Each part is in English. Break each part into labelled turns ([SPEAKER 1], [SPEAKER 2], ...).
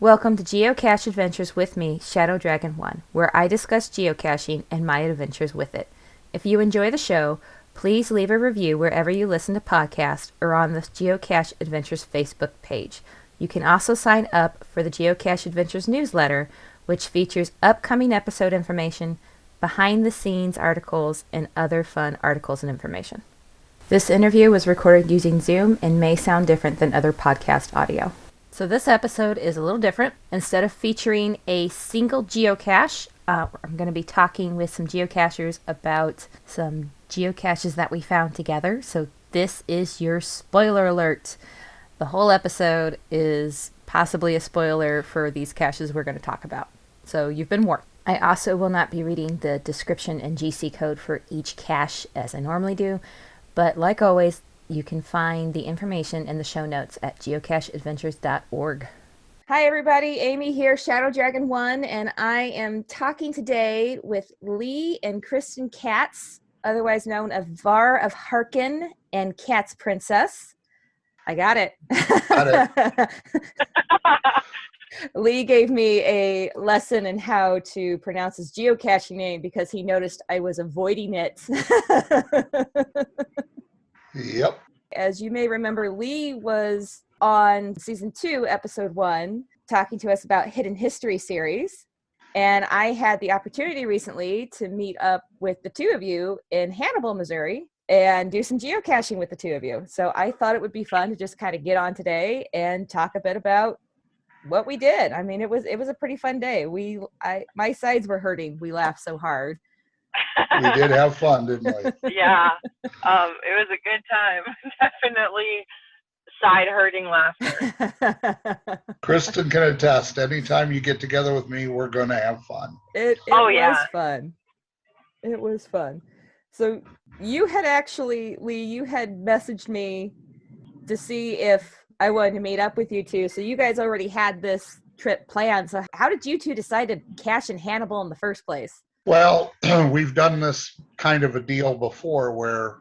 [SPEAKER 1] Welcome to Geocache Adventures with me, Shadow Dragon 1, where I discuss geocaching and my adventures with it. If you enjoy the show, please leave a review wherever you listen to podcasts or on the Geocache Adventures Facebook page. You can also sign up for the Geocache Adventures newsletter, which features upcoming episode information, behind-the-scenes articles, and other fun articles and information. This interview was recorded using Zoom and may sound different than other podcast audio. So this episode is a little different. Instead of featuring a single geocache, I'm going to be talking with some geocachers about some geocaches that we found together. So this is your spoiler alert. The whole episode is possibly a spoiler for these caches we're going to talk about. So you've been warned. I also will not be reading the description and GC code for each cache as I normally do. But like always, you can find the information in the show notes at geocacheadventures.org. Hi everybody, Amy here, Shadow Dragon 1, and I am talking today with Lee and Kristen Katz, otherwise known as Var of Harkin and Katz Princess. I got it.
[SPEAKER 2] Got it.
[SPEAKER 1] Lee gave me a lesson in how to pronounce his geocaching name because he noticed I was avoiding it.
[SPEAKER 2] Yep.
[SPEAKER 1] As you may remember, Lee was on season 2, episode 1, talking to us about Hidden History series. And I had the opportunity recently to meet up with the two of you in Hannibal, Missouri, and do some geocaching with the two of you. So I thought it would be fun to just kind of get on today and talk a bit about what we did. I mean, it was a pretty fun day. My sides were hurting. We laughed so hard.
[SPEAKER 2] We did have fun, didn't we?
[SPEAKER 3] Yeah, it was a good time. Definitely side-hurting laughter.
[SPEAKER 2] Kristen can attest. Anytime you get together with me, we're going to have fun.
[SPEAKER 1] It was fun. It was fun. So you had actually, Lee, you had messaged me to see if I wanted to meet up with you two. So you guys already had this trip planned. So how did you two decide to cache in Hannibal in the first place?
[SPEAKER 2] Well, we've done this kind of a deal before where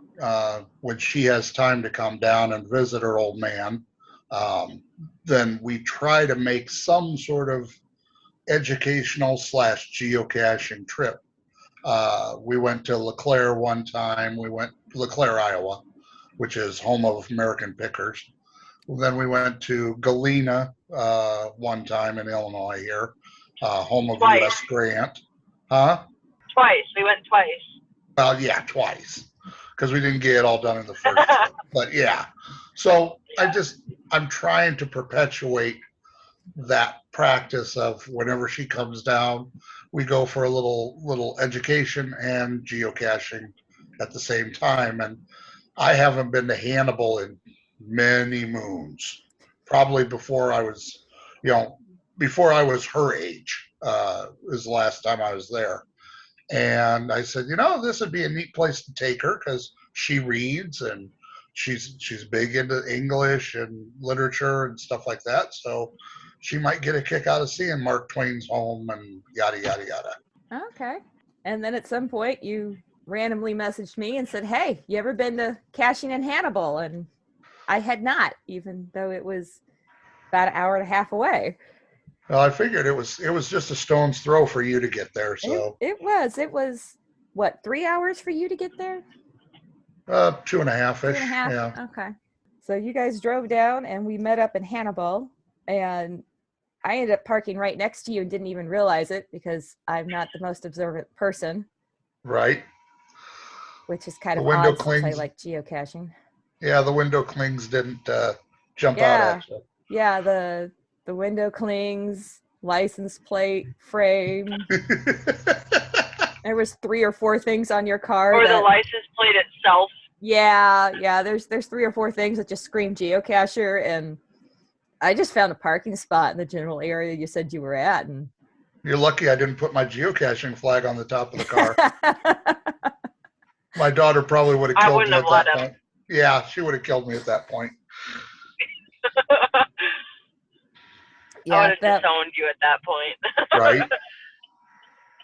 [SPEAKER 2] when she has time to come down and visit her old man, then we try to make some sort of educational / geocaching trip. We went to LeClaire one time. We went to LeClaire, Iowa, which is home of American Pickers. Then we went to Galena one time in Illinois here, home of
[SPEAKER 3] Twice.
[SPEAKER 2] U.S. Grant. Huh?
[SPEAKER 3] Twice. We went twice.
[SPEAKER 2] Well, yeah, twice, because we didn't get it all done in the first trip. But yeah, so I'm trying to perpetuate that practice of whenever she comes down, we go for a little education and geocaching at the same time. And I haven't been to Hannibal in many moons, probably before I was her age, is the last time I was there. And I said, this would be a neat place to take her because she reads and she's big into English and literature and stuff like that. So she might get a kick out of seeing Mark Twain's home and yada, yada, yada.
[SPEAKER 1] Okay. And then at some point you randomly messaged me and said, hey, you ever been to caching in Hannibal? And I had not, even though it was about an hour and a half away.
[SPEAKER 2] Well, I figured it was just a stone's throw for you to get there. So
[SPEAKER 1] it was what, 3 hours for you to get there?
[SPEAKER 2] 2.5-ish.
[SPEAKER 1] 2.5.
[SPEAKER 2] Yeah.
[SPEAKER 1] Okay. So you guys drove down and we met up in Hannibal, and I ended up parking right next to you and didn't even realize it because I'm not the most observant person.
[SPEAKER 2] Right.
[SPEAKER 1] Which is kind
[SPEAKER 2] The
[SPEAKER 1] of
[SPEAKER 2] window
[SPEAKER 1] odd
[SPEAKER 2] clings.
[SPEAKER 1] since I like geocaching.
[SPEAKER 2] Yeah, the window clings didn't jump out at you.
[SPEAKER 1] Yeah, the window clings, license plate, frame. There was 3 or 4 things on your car.
[SPEAKER 3] Or the license plate itself.
[SPEAKER 1] Yeah. There's 3 or 4 things that just scream geocacher, and I just found a parking spot in the general area you said you were at, and
[SPEAKER 2] you're lucky I didn't put my geocaching flag on the top of the car. My daughter probably would have killed me at that point. Yeah, she would have killed me at that point.
[SPEAKER 3] I would have disowned you at that point.
[SPEAKER 2] Right.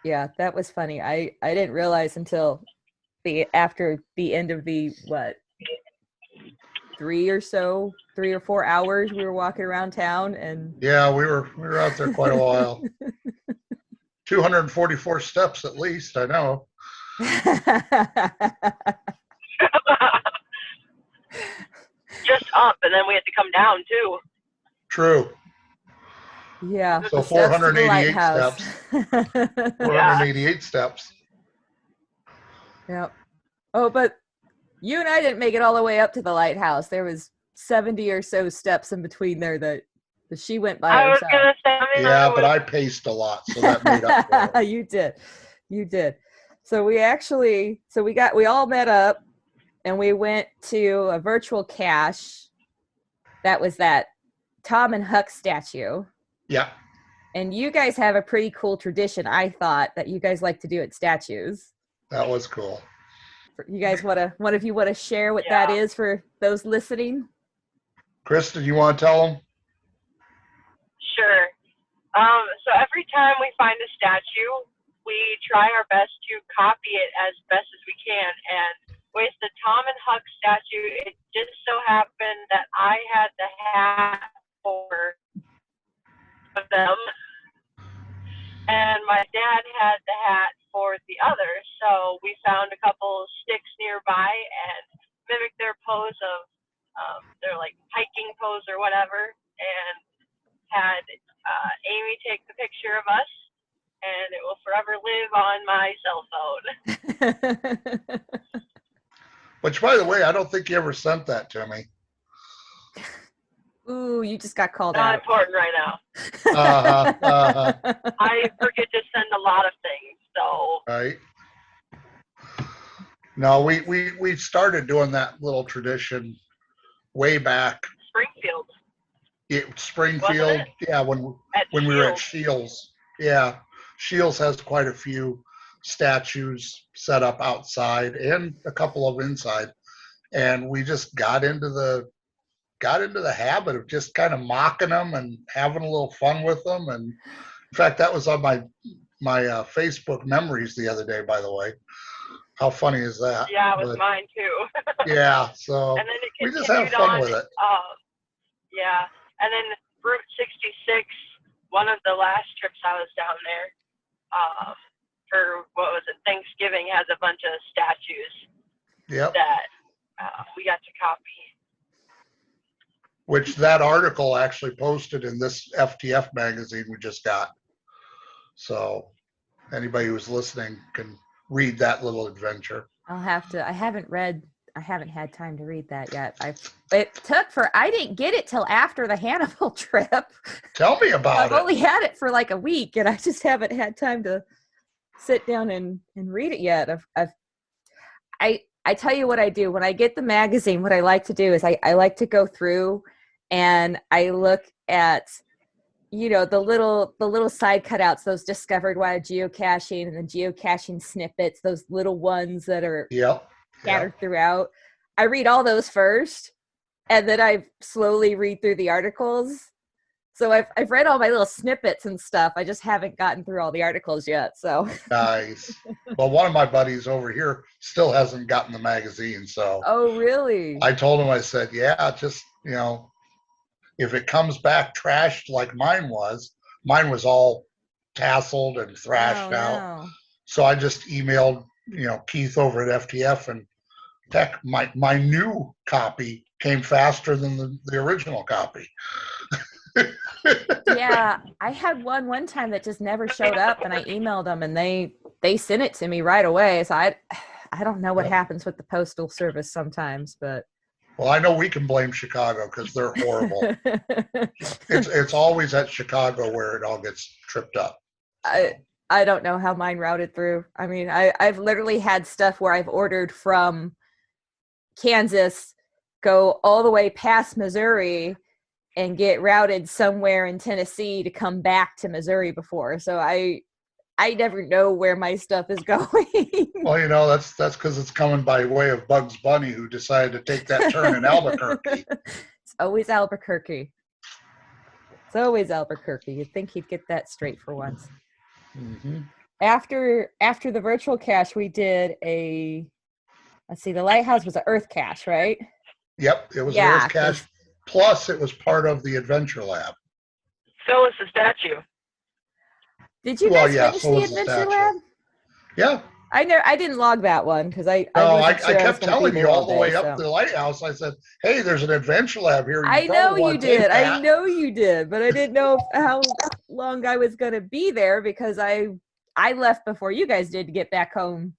[SPEAKER 1] Yeah, that was funny. I didn't realize until after the end of the 3 or 4 hours we were walking around town. And
[SPEAKER 2] yeah, we were out there quite a while. 244 steps at least, I know.
[SPEAKER 3] Just up, and then we had to come down too.
[SPEAKER 2] True.
[SPEAKER 1] Yeah.
[SPEAKER 2] So 488 steps. 488 steps.
[SPEAKER 1] Yep. Oh, but you and I didn't make it all the way up to the lighthouse. There was 70 or so steps in between there that she went by herself.
[SPEAKER 3] I was gonna say,
[SPEAKER 2] yeah, but I paced a lot, so that made up for it.
[SPEAKER 1] You did. So we all met up, and we went to a virtual cache. That was that Tom and Huck statue.
[SPEAKER 2] Yeah.
[SPEAKER 1] And you guys have a pretty cool tradition, I thought, that you guys like to do at statues.
[SPEAKER 2] That was cool.
[SPEAKER 1] You guys one of you want to share what that is for those listening?
[SPEAKER 2] Kristen, you want to tell them?
[SPEAKER 3] Sure. So every time we find a statue, we try our best to copy it as best as we can. And with the Tom and Huck statue, it just so happened that I had the hat for of them, and my dad had the hat for the other. So we found a couple sticks nearby and mimicked their pose of their like hiking pose or whatever, and had Amy take the picture of us, and it will forever live on my cell phone.
[SPEAKER 2] Which, by the way, I don't think you ever sent that to me.
[SPEAKER 1] Ooh, you just got called
[SPEAKER 3] Not
[SPEAKER 1] out.
[SPEAKER 3] important right now. I forget to send a lot of things, so.
[SPEAKER 2] Right. No, we started doing that little tradition way back.
[SPEAKER 3] Springfield.
[SPEAKER 2] Springfield, yeah, when we were at Shields. Yeah, Shields has quite a few statues set up outside and a couple of inside, and we just got into the habit of just kind of mocking them and having a little fun with them. And in fact, that was on my Facebook memories the other day, by the way. How funny is that?
[SPEAKER 3] Yeah, it was mine too.
[SPEAKER 2] Yeah, so
[SPEAKER 3] and then
[SPEAKER 2] we just have fun with it.
[SPEAKER 3] Yeah, and then Route 66, one of the last trips I was down there, for what was it, Thanksgiving, has a bunch of statues.
[SPEAKER 2] Yep.
[SPEAKER 3] That we got to copy.
[SPEAKER 2] Which that article actually posted in this FTF magazine we just got. So anybody who's listening can read that little adventure.
[SPEAKER 1] I'll have to. I haven't had time to read that yet. I didn't get it till after the Hannibal trip.
[SPEAKER 2] Tell me about it.
[SPEAKER 1] I've only had it for like a week, and I just haven't had time to sit down and read it yet. I tell you what I do when I get the magazine. What I like to do is I like to go through and I look at, the little side cutouts, those discovered while geocaching and the geocaching snippets, those little ones that are scattered throughout. I read all those first, and then I slowly read through the articles. So I've read all my little snippets and stuff. I just haven't gotten through all the articles yet. So
[SPEAKER 2] nice. Well, one of my buddies over here still hasn't gotten the magazine. So
[SPEAKER 1] oh, really?
[SPEAKER 2] I told him, I said, yeah, just if it comes back trashed like mine was all tasseled and thrashed out. No. So I just emailed Keith over at FTF, and heck, my new copy came faster than the original copy.
[SPEAKER 1] Yeah, I had one time that just never showed up, and I emailed them, and they sent it to me right away. So I don't know what happens with the postal service sometimes, but
[SPEAKER 2] well, I know we can blame Chicago because they're horrible. It's always at Chicago where it all gets tripped up.
[SPEAKER 1] I don't know how mine routed through. I mean, I've literally had stuff where I've ordered from Kansas, go all the way past Missouri, and get routed somewhere in Tennessee to come back to Missouri before. So I never know where my stuff is going.
[SPEAKER 2] Well, that's because it's coming by way of Bugs Bunny, who decided to take that turn in Albuquerque.
[SPEAKER 1] It's always Albuquerque. It's always Albuquerque. You'd think he'd get that straight for once.
[SPEAKER 2] Mm-hmm.
[SPEAKER 1] After the virtual cache, we did the lighthouse was an earth cache, right?
[SPEAKER 2] Yep, it was
[SPEAKER 1] Yeah,
[SPEAKER 2] Earth Cache. Plus, it was part of the Adventure Lab.
[SPEAKER 3] So was the statue.
[SPEAKER 1] Did you
[SPEAKER 2] Well,
[SPEAKER 1] guys
[SPEAKER 2] yeah,
[SPEAKER 1] finish
[SPEAKER 2] so
[SPEAKER 1] the
[SPEAKER 2] was the
[SPEAKER 1] Adventure
[SPEAKER 2] statue.
[SPEAKER 1] Lab?
[SPEAKER 2] Yeah.
[SPEAKER 1] I didn't log that one because I
[SPEAKER 2] No,
[SPEAKER 1] wasn't
[SPEAKER 2] I
[SPEAKER 1] sure I was
[SPEAKER 2] kept
[SPEAKER 1] going to be
[SPEAKER 2] telling you
[SPEAKER 1] there all
[SPEAKER 2] all the
[SPEAKER 1] day.
[SPEAKER 2] way up
[SPEAKER 1] So
[SPEAKER 2] the lighthouse. I said, "Hey, there's an Adventure Lab here. You
[SPEAKER 1] I
[SPEAKER 2] probably
[SPEAKER 1] know you
[SPEAKER 2] want to take
[SPEAKER 1] did. I
[SPEAKER 2] that."
[SPEAKER 1] know you did, but I didn't know how long I was going to be there because I left before you guys did to get back home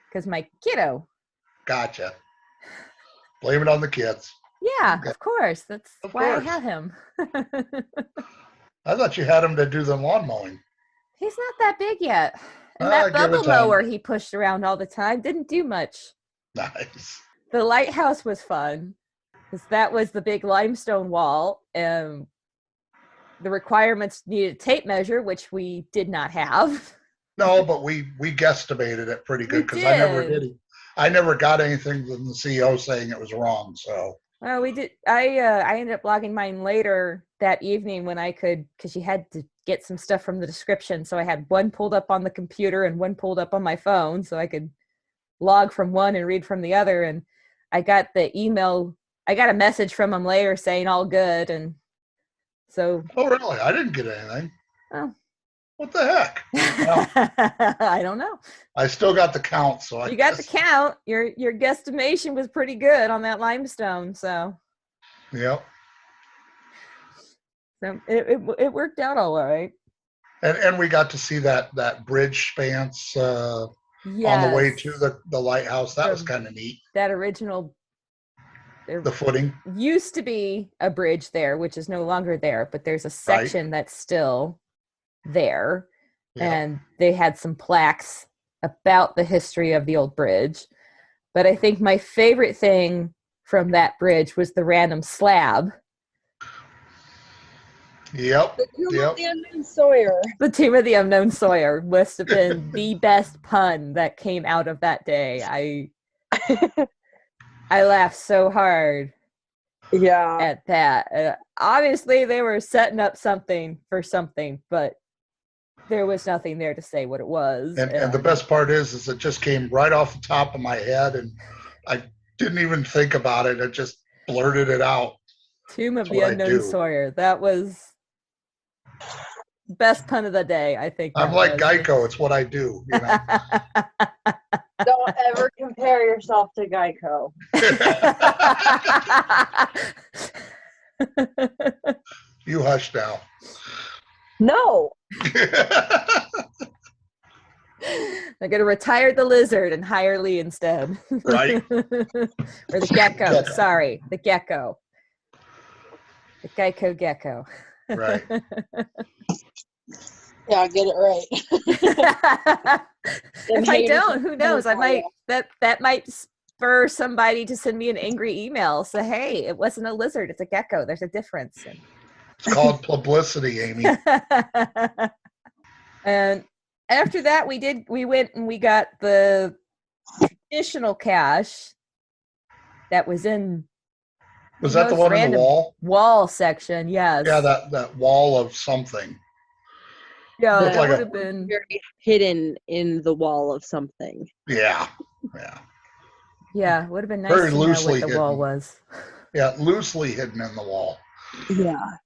[SPEAKER 1] because my kiddo.
[SPEAKER 2] Gotcha. Blame it on the kids.
[SPEAKER 1] Yeah,
[SPEAKER 2] Okay.
[SPEAKER 1] of course. That's
[SPEAKER 2] Of
[SPEAKER 1] why
[SPEAKER 2] course.
[SPEAKER 1] I have him.
[SPEAKER 2] I thought you had him to do the lawn mowing.
[SPEAKER 1] He's not that big yet. And that
[SPEAKER 2] Give it
[SPEAKER 1] bubble
[SPEAKER 2] time.
[SPEAKER 1] mower he pushed around all the time didn't do much.
[SPEAKER 2] Nice.
[SPEAKER 1] The lighthouse was fun because that was the big limestone wall, and the requirements needed a tape measure, which we did not have.
[SPEAKER 2] No, but we guesstimated it pretty good because I never did. I never got anything from the CEO saying it was wrong. So.
[SPEAKER 1] Well, we did. I ended up logging mine later that evening when I could, because you had to get some stuff from the description. So I had one pulled up on the computer and one pulled up on my phone, so I could log from one and read from the other. And I got the email. I got a message from him later saying all good, and so.
[SPEAKER 2] Oh, really? I didn't get anything.
[SPEAKER 1] Oh.
[SPEAKER 2] What the heck? Well,
[SPEAKER 1] I don't know.
[SPEAKER 2] I still got the count, so
[SPEAKER 1] You got the count. Your guesstimation was pretty good on that limestone, so.
[SPEAKER 2] Yep.
[SPEAKER 1] So it worked out all right.
[SPEAKER 2] And we got to see that bridge spans on the way to the lighthouse. That was kind of neat.
[SPEAKER 1] That original.
[SPEAKER 2] The footing
[SPEAKER 1] used to be a bridge there, which is no longer there, but there's a section that's still there. Yeah. And they had some plaques about the history of the old bridge. But I think my favorite thing from that bridge was the random slab.
[SPEAKER 2] Yep.
[SPEAKER 4] The Tomb of the Unknown Sawyer.
[SPEAKER 1] The Tomb of the Unknown Sawyer must have been the best pun that came out of that day. I laughed so hard.
[SPEAKER 4] Yeah.
[SPEAKER 1] At that. Obviously, they were setting up something for something, but there was nothing there to say what it was.
[SPEAKER 2] And the best part is it just came right off the top of my head, and I didn't even think about it. I just blurted it out.
[SPEAKER 1] Tomb of the Unknown Sawyer. That was best pun of the day, I think.
[SPEAKER 2] I'm like Geico. It's what I do. You know?
[SPEAKER 4] Don't ever compare yourself to Geico.
[SPEAKER 2] You hush now.
[SPEAKER 4] No.
[SPEAKER 1] I'm going to retire the lizard and hire Lee instead.
[SPEAKER 2] Right.
[SPEAKER 1] Or the gecko. Sorry, the gecko. The Geico gecko.
[SPEAKER 2] Right.
[SPEAKER 4] Yeah, get it right.
[SPEAKER 1] If I don't, who knows? I might that might spur somebody to send me an angry email. Say, hey, it wasn't a lizard, it's a gecko. There's a difference.
[SPEAKER 2] It's called publicity, Amy.
[SPEAKER 1] And after that, we went and we got the traditional cache that was in.
[SPEAKER 2] Was that the one in the wall?
[SPEAKER 1] Wall section, yes.
[SPEAKER 2] Yeah, that wall of something.
[SPEAKER 1] Yeah, that would have been
[SPEAKER 4] very hidden in the wall of something.
[SPEAKER 2] Yeah.
[SPEAKER 1] Yeah, would have been nice
[SPEAKER 2] very
[SPEAKER 1] to know what the
[SPEAKER 2] hidden.
[SPEAKER 1] wall was.
[SPEAKER 2] Yeah, loosely hidden in the wall.
[SPEAKER 4] Yeah.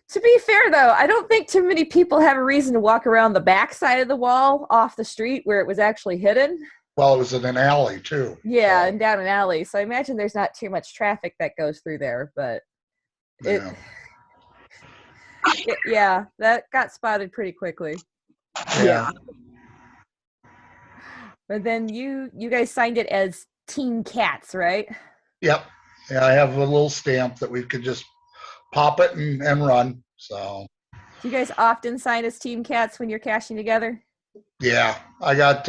[SPEAKER 1] To be fair, though, I don't think too many people have a reason to walk around the back side of the wall off the street where it was actually hidden.
[SPEAKER 2] Well, it was in an alley, too.
[SPEAKER 1] Yeah, and down an alley. So I imagine there's not too much traffic that goes through there, but yeah, that got spotted pretty quickly.
[SPEAKER 2] Yeah.
[SPEAKER 1] But then you guys signed it as Team Cats, right?
[SPEAKER 2] Yep. Yeah, I have a little stamp that we could just pop it and run. So.
[SPEAKER 1] Do you guys often sign as Team Cats when you're caching together?
[SPEAKER 2] Yeah, I got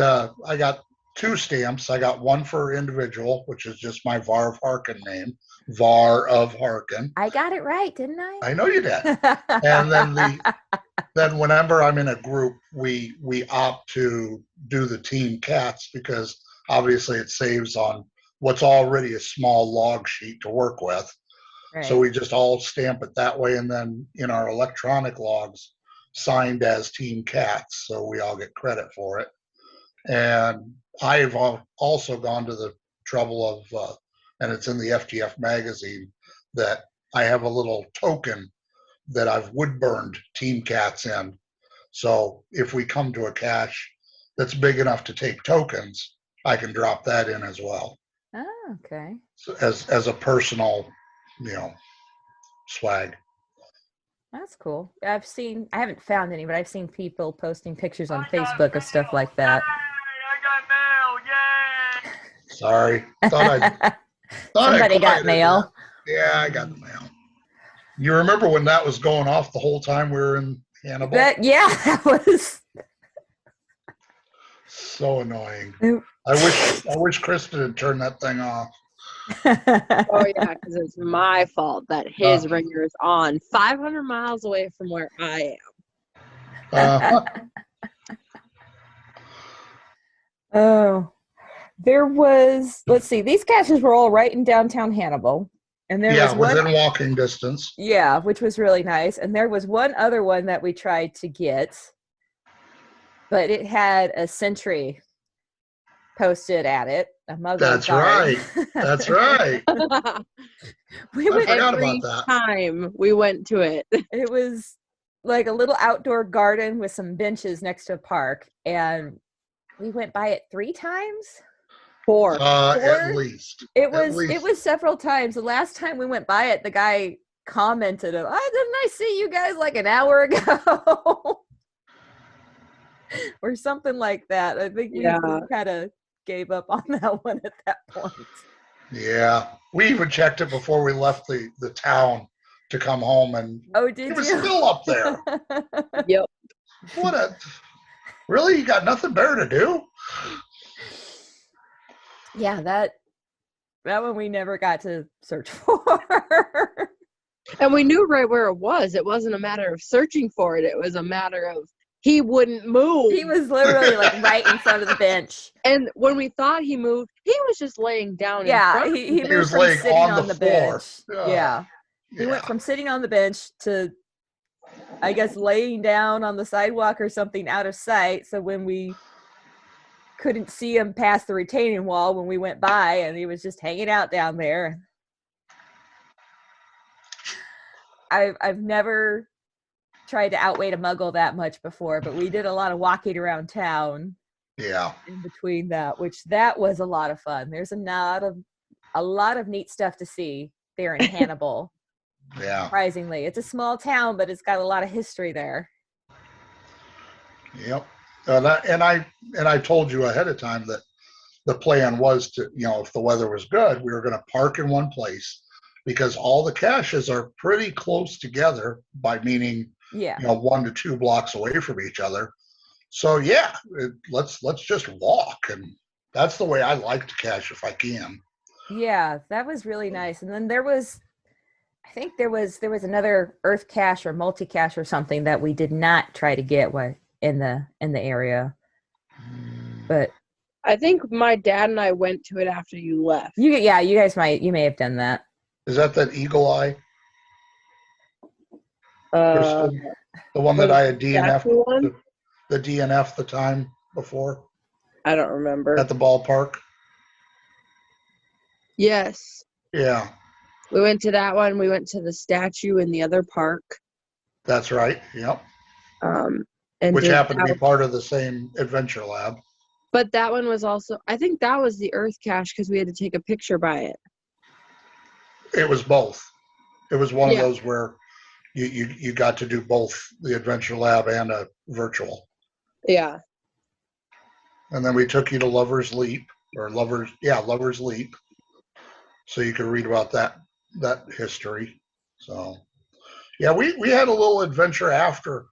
[SPEAKER 2] 2 stamps. I got one for individual, which is just my Var of Harkin name, Var of Harkin.
[SPEAKER 1] I got it right, didn't I?
[SPEAKER 2] I know you did. And then whenever I'm in a group, we opt to do the Team Cats because obviously it saves on what's already a small log sheet to work with. Right. So we just all stamp it that way, and then in our electronic logs, signed as Team Cats, so we all get credit for it. And I've also gone to the trouble of, and it's in the FTF magazine, that I have a little token that I've wood burned Team Cats in. So if we come to a cache that's big enough to take tokens, I can drop that in as well.
[SPEAKER 1] Oh, okay.
[SPEAKER 2] So as a personal, swag.
[SPEAKER 1] That's cool. I haven't found any, but I've seen people posting pictures on Facebook of stuff like that.
[SPEAKER 3] I got mail! Yay!
[SPEAKER 2] Sorry. Thought
[SPEAKER 1] Somebody got
[SPEAKER 2] quieted
[SPEAKER 1] mail.
[SPEAKER 2] that. Yeah, I got the mail. You remember when that was going off the whole time we were in Hannibal?
[SPEAKER 1] That was
[SPEAKER 2] So annoying. I wish Kristen had turned that thing off.
[SPEAKER 4] Oh yeah, because it's my fault that his ringer is on 500 miles away from where I am.
[SPEAKER 1] Oh, there was. Let's see. These caches were all right in downtown Hannibal, and there was one.
[SPEAKER 2] Within walking distance.
[SPEAKER 1] Yeah, which was really nice. And there was one other one that we tried to get, but it had a sentry posted at it. A muggle
[SPEAKER 2] That's
[SPEAKER 1] guard.
[SPEAKER 2] right. That's right.
[SPEAKER 1] We went
[SPEAKER 4] Every time we went to it.
[SPEAKER 1] It was like a little outdoor garden with some benches next to a park, and we went by it 3 times.
[SPEAKER 4] 4.
[SPEAKER 2] At least.
[SPEAKER 1] It was several times. The last time we went by it, the guy commented, "Oh, didn't I see you guys like an hour ago?" Or something like that. I think we kind of gave up on that one at that point.
[SPEAKER 2] Yeah. We even checked it before we left the town to come home, and it was still up there.
[SPEAKER 4] Yep.
[SPEAKER 2] Really? You got nothing better to do?
[SPEAKER 1] Yeah, that one we never got to search for.
[SPEAKER 4] And we knew right where it was. It wasn't a matter of searching for it. It was a matter of he wouldn't move.
[SPEAKER 1] He was literally like right in front of the bench.
[SPEAKER 4] And when we thought he moved, he was just laying down.
[SPEAKER 1] Yeah, he moved from sitting on the bench. Yeah. He went from sitting on the bench to, I guess, laying down on the sidewalk or something out of sight. So when we couldn't see him past the retaining wall when we went by, and he was just hanging out down there. I've never tried to outweight a muggle that much before, but we did a lot of walking around town.
[SPEAKER 2] Yeah.
[SPEAKER 1] In between that was a lot of fun. There's a lot of neat stuff to see there in Hannibal.
[SPEAKER 2] Yeah.
[SPEAKER 1] Surprisingly, it's a small town, but it's got a lot of history there.
[SPEAKER 2] Yep. And I told you ahead of time that the plan was to, if the weather was good, we were going to park in one place, because all the caches are pretty close together, by meaning 1 to 2 blocks away from each other. So let's just walk, and that's the way I like to cache if I can. Yeah, that was really nice. And then there was another earth cache or multi cache or something that we did not try to get in the area. But
[SPEAKER 4] I think my dad and I went to it after you left.
[SPEAKER 1] You may have done that.
[SPEAKER 2] Is that Eagle Eye? The one that I had DNF, the DNF the time before?
[SPEAKER 4] I don't remember.
[SPEAKER 2] At the ballpark?
[SPEAKER 4] Yes.
[SPEAKER 2] Yeah.
[SPEAKER 4] We went to that one. We went to the statue in the other park.
[SPEAKER 2] That's right. Yep.
[SPEAKER 4] And
[SPEAKER 2] which happened to be part of the same adventure lab.
[SPEAKER 4] But that one was also, I think that was the earth cache because we had to take a picture by it.
[SPEAKER 2] It was both. It was one of those where you got to do both the adventure lab and a virtual.
[SPEAKER 4] Yeah.
[SPEAKER 2] And then we took you to Lover's Leap, Lover's Leap. So you could read about that history. So yeah, we had a little adventure after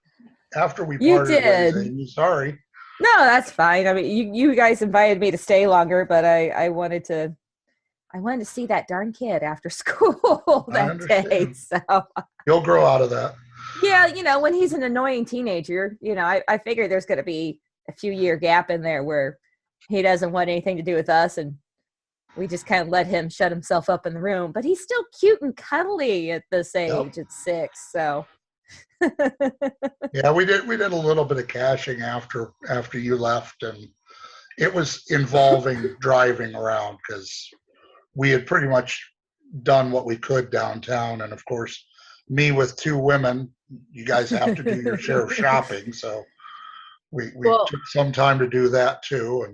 [SPEAKER 2] we parted.
[SPEAKER 1] You did.
[SPEAKER 2] Sorry.
[SPEAKER 1] No, that's fine. I mean, you guys invited me to stay longer, but I wanted to see that darn kid after school that day. So
[SPEAKER 2] you'll grow out of that.
[SPEAKER 1] Yeah, when he's an annoying teenager, I figure there's going to be a few year gap in there where he doesn't want anything to do with us, and we just kind of let him shut himself up in the room. But he's still cute and cuddly at this age at 6. So yeah,
[SPEAKER 2] we did a little bit of caching after you left, and it was involving driving around because we had pretty much done what we could downtown. And of course, me with 2 women, you guys have to do your share of shopping. So we took some time to do that too.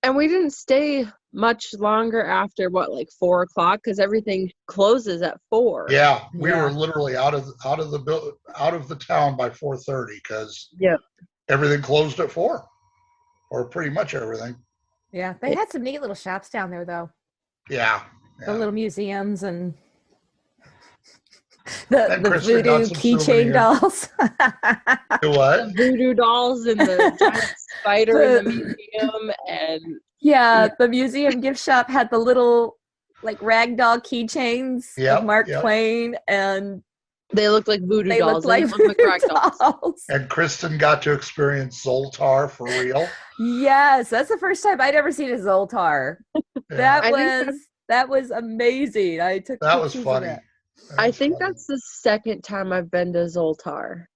[SPEAKER 4] And we didn't stay much longer after like 4 o'clock because everything closes at 4.
[SPEAKER 2] Yeah, we were literally out of the town by 4:30 because everything closed at 4, or pretty much everything.
[SPEAKER 1] Yeah, they had some neat little shops down there, though.
[SPEAKER 2] Yeah.
[SPEAKER 1] The little museums and the
[SPEAKER 2] Kristen
[SPEAKER 1] voodoo keychain dolls.
[SPEAKER 2] The what?
[SPEAKER 4] The voodoo dolls and the giant spider in the museum. And
[SPEAKER 1] the museum gift shop had the little like ragdoll keychains of Mark Twain, and
[SPEAKER 4] they looked like voodoo dolls.
[SPEAKER 1] They looked like dolls.
[SPEAKER 2] And Kristen got to experience Zoltar for real.
[SPEAKER 1] Yes, that's the first time I'd ever seen a Zoltar. That was amazing. I took
[SPEAKER 2] that was funny.
[SPEAKER 1] That.
[SPEAKER 4] I think that's the second time I've been to Zoltar.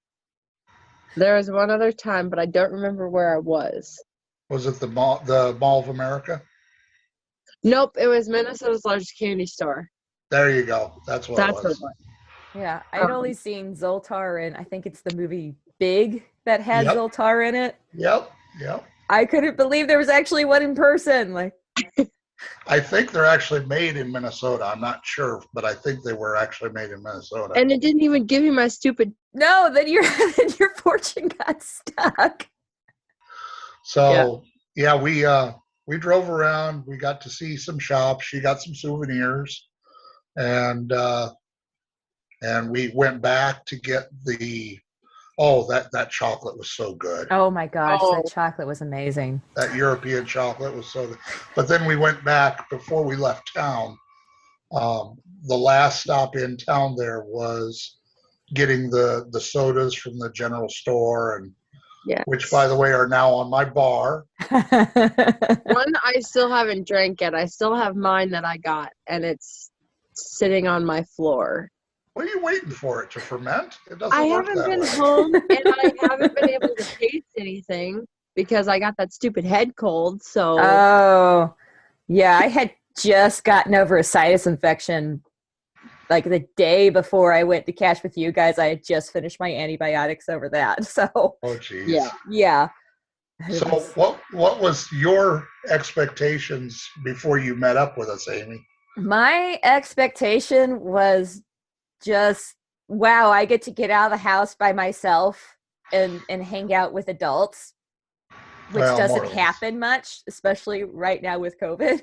[SPEAKER 4] There was one other time, but I don't remember where I was.
[SPEAKER 2] Was it the Mall of America?
[SPEAKER 4] Nope, it was Minnesota's largest candy store.
[SPEAKER 2] There you go. That's what it was.
[SPEAKER 1] Yeah, I'd only seen Zoltar in, I think it's the movie Big that had Zoltar in it.
[SPEAKER 2] Yep.
[SPEAKER 1] I couldn't believe there was actually one in person. Like,
[SPEAKER 2] I think they're actually made in Minnesota. I'm not sure, but I think they were actually made in Minnesota.
[SPEAKER 4] And it didn't even give me my stupid.
[SPEAKER 1] No, then your fortune got stuck.
[SPEAKER 2] So we drove around. We got to see some shops. She got some souvenirs, and we went back to get that chocolate was so good.
[SPEAKER 1] Oh my gosh, that chocolate was amazing.
[SPEAKER 2] That European chocolate was so good. But then we went back before we left town. The last stop in town there was getting the sodas from the general store, and which, by the way, are now on my bar.
[SPEAKER 4] One I still haven't drank yet. I still have mine that I got, and it's sitting on my floor.
[SPEAKER 2] What are you waiting for it to ferment? It doesn't
[SPEAKER 4] I
[SPEAKER 2] work
[SPEAKER 4] haven't
[SPEAKER 2] that
[SPEAKER 4] been
[SPEAKER 2] way.
[SPEAKER 4] home, and I haven't been able to taste anything because I got that stupid head cold. So
[SPEAKER 1] I had just gotten over a sinus infection. Like the day before I went to cash with you guys, I had just finished my antibiotics over that. So
[SPEAKER 2] geez.
[SPEAKER 1] Yeah.
[SPEAKER 2] So what was your expectations before you met up with us, Amy?
[SPEAKER 1] My expectation was just, wow, I get to get out of the house by myself and hang out with adults, which doesn't happen much, especially right now with COVID.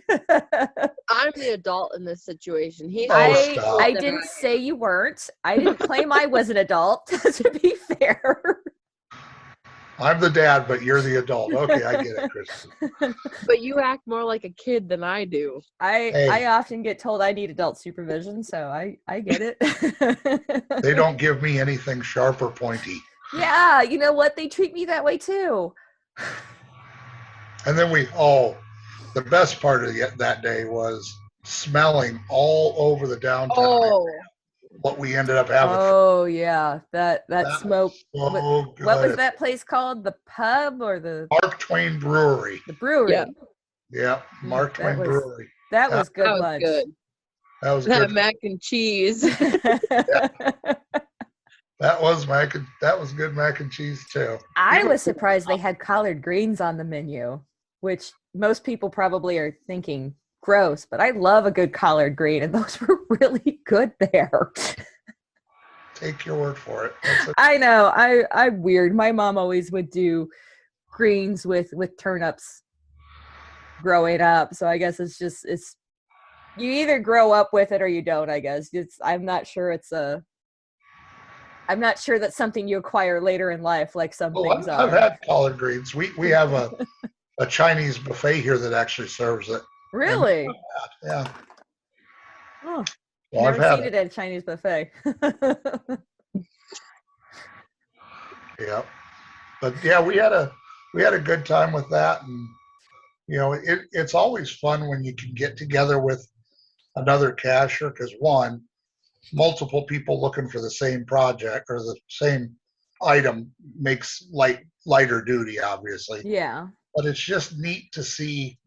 [SPEAKER 4] I'm the adult in this situation.
[SPEAKER 1] I didn't say you weren't. I didn't claim I was an adult, to be fair.
[SPEAKER 2] I'm the dad, but you're the adult. Okay, I get it, Kristen.
[SPEAKER 4] But you act more like a kid than I do.
[SPEAKER 1] I often get told I need adult supervision, so I get it.
[SPEAKER 2] They don't give me anything sharp or pointy.
[SPEAKER 1] Yeah, you know what? They treat me that way too.
[SPEAKER 2] And then the best part of that day was smelling all over the downtown area what we ended up having.
[SPEAKER 1] Oh yeah, that smoke.
[SPEAKER 2] So
[SPEAKER 1] what was that place called? The pub or the
[SPEAKER 2] Mark Twain Brewery?
[SPEAKER 1] The brewery.
[SPEAKER 2] Yeah, Mark Twain Brewery.
[SPEAKER 1] That was good lunch.
[SPEAKER 2] That was
[SPEAKER 4] that
[SPEAKER 2] good.
[SPEAKER 4] Mac and cheese.
[SPEAKER 2] That was good mac and cheese too.
[SPEAKER 1] I was surprised they had collard greens on the menu, which most people probably are thinking gross, but I love a good collard green, and those were really good there.
[SPEAKER 2] Take your word for it.
[SPEAKER 1] I know. I'm weird. My mom always would do greens with turnips growing up, so I guess it's you either grow up with it or you don't. I guess I'm not sure that's something you acquire later in life, like some things are.
[SPEAKER 2] I've had collard greens. We have a Chinese buffet here that actually serves it.
[SPEAKER 1] Really?
[SPEAKER 2] Yeah.
[SPEAKER 1] Oh,
[SPEAKER 2] well,
[SPEAKER 1] I've never seen it at a Chinese buffet.
[SPEAKER 2] Yeah, but yeah, we had a good time with that, and it's always fun when you can get together with another cacher, because multiple people looking for the same project or the same item makes lighter duty, obviously.
[SPEAKER 1] Yeah.
[SPEAKER 2] but it's just neat to see,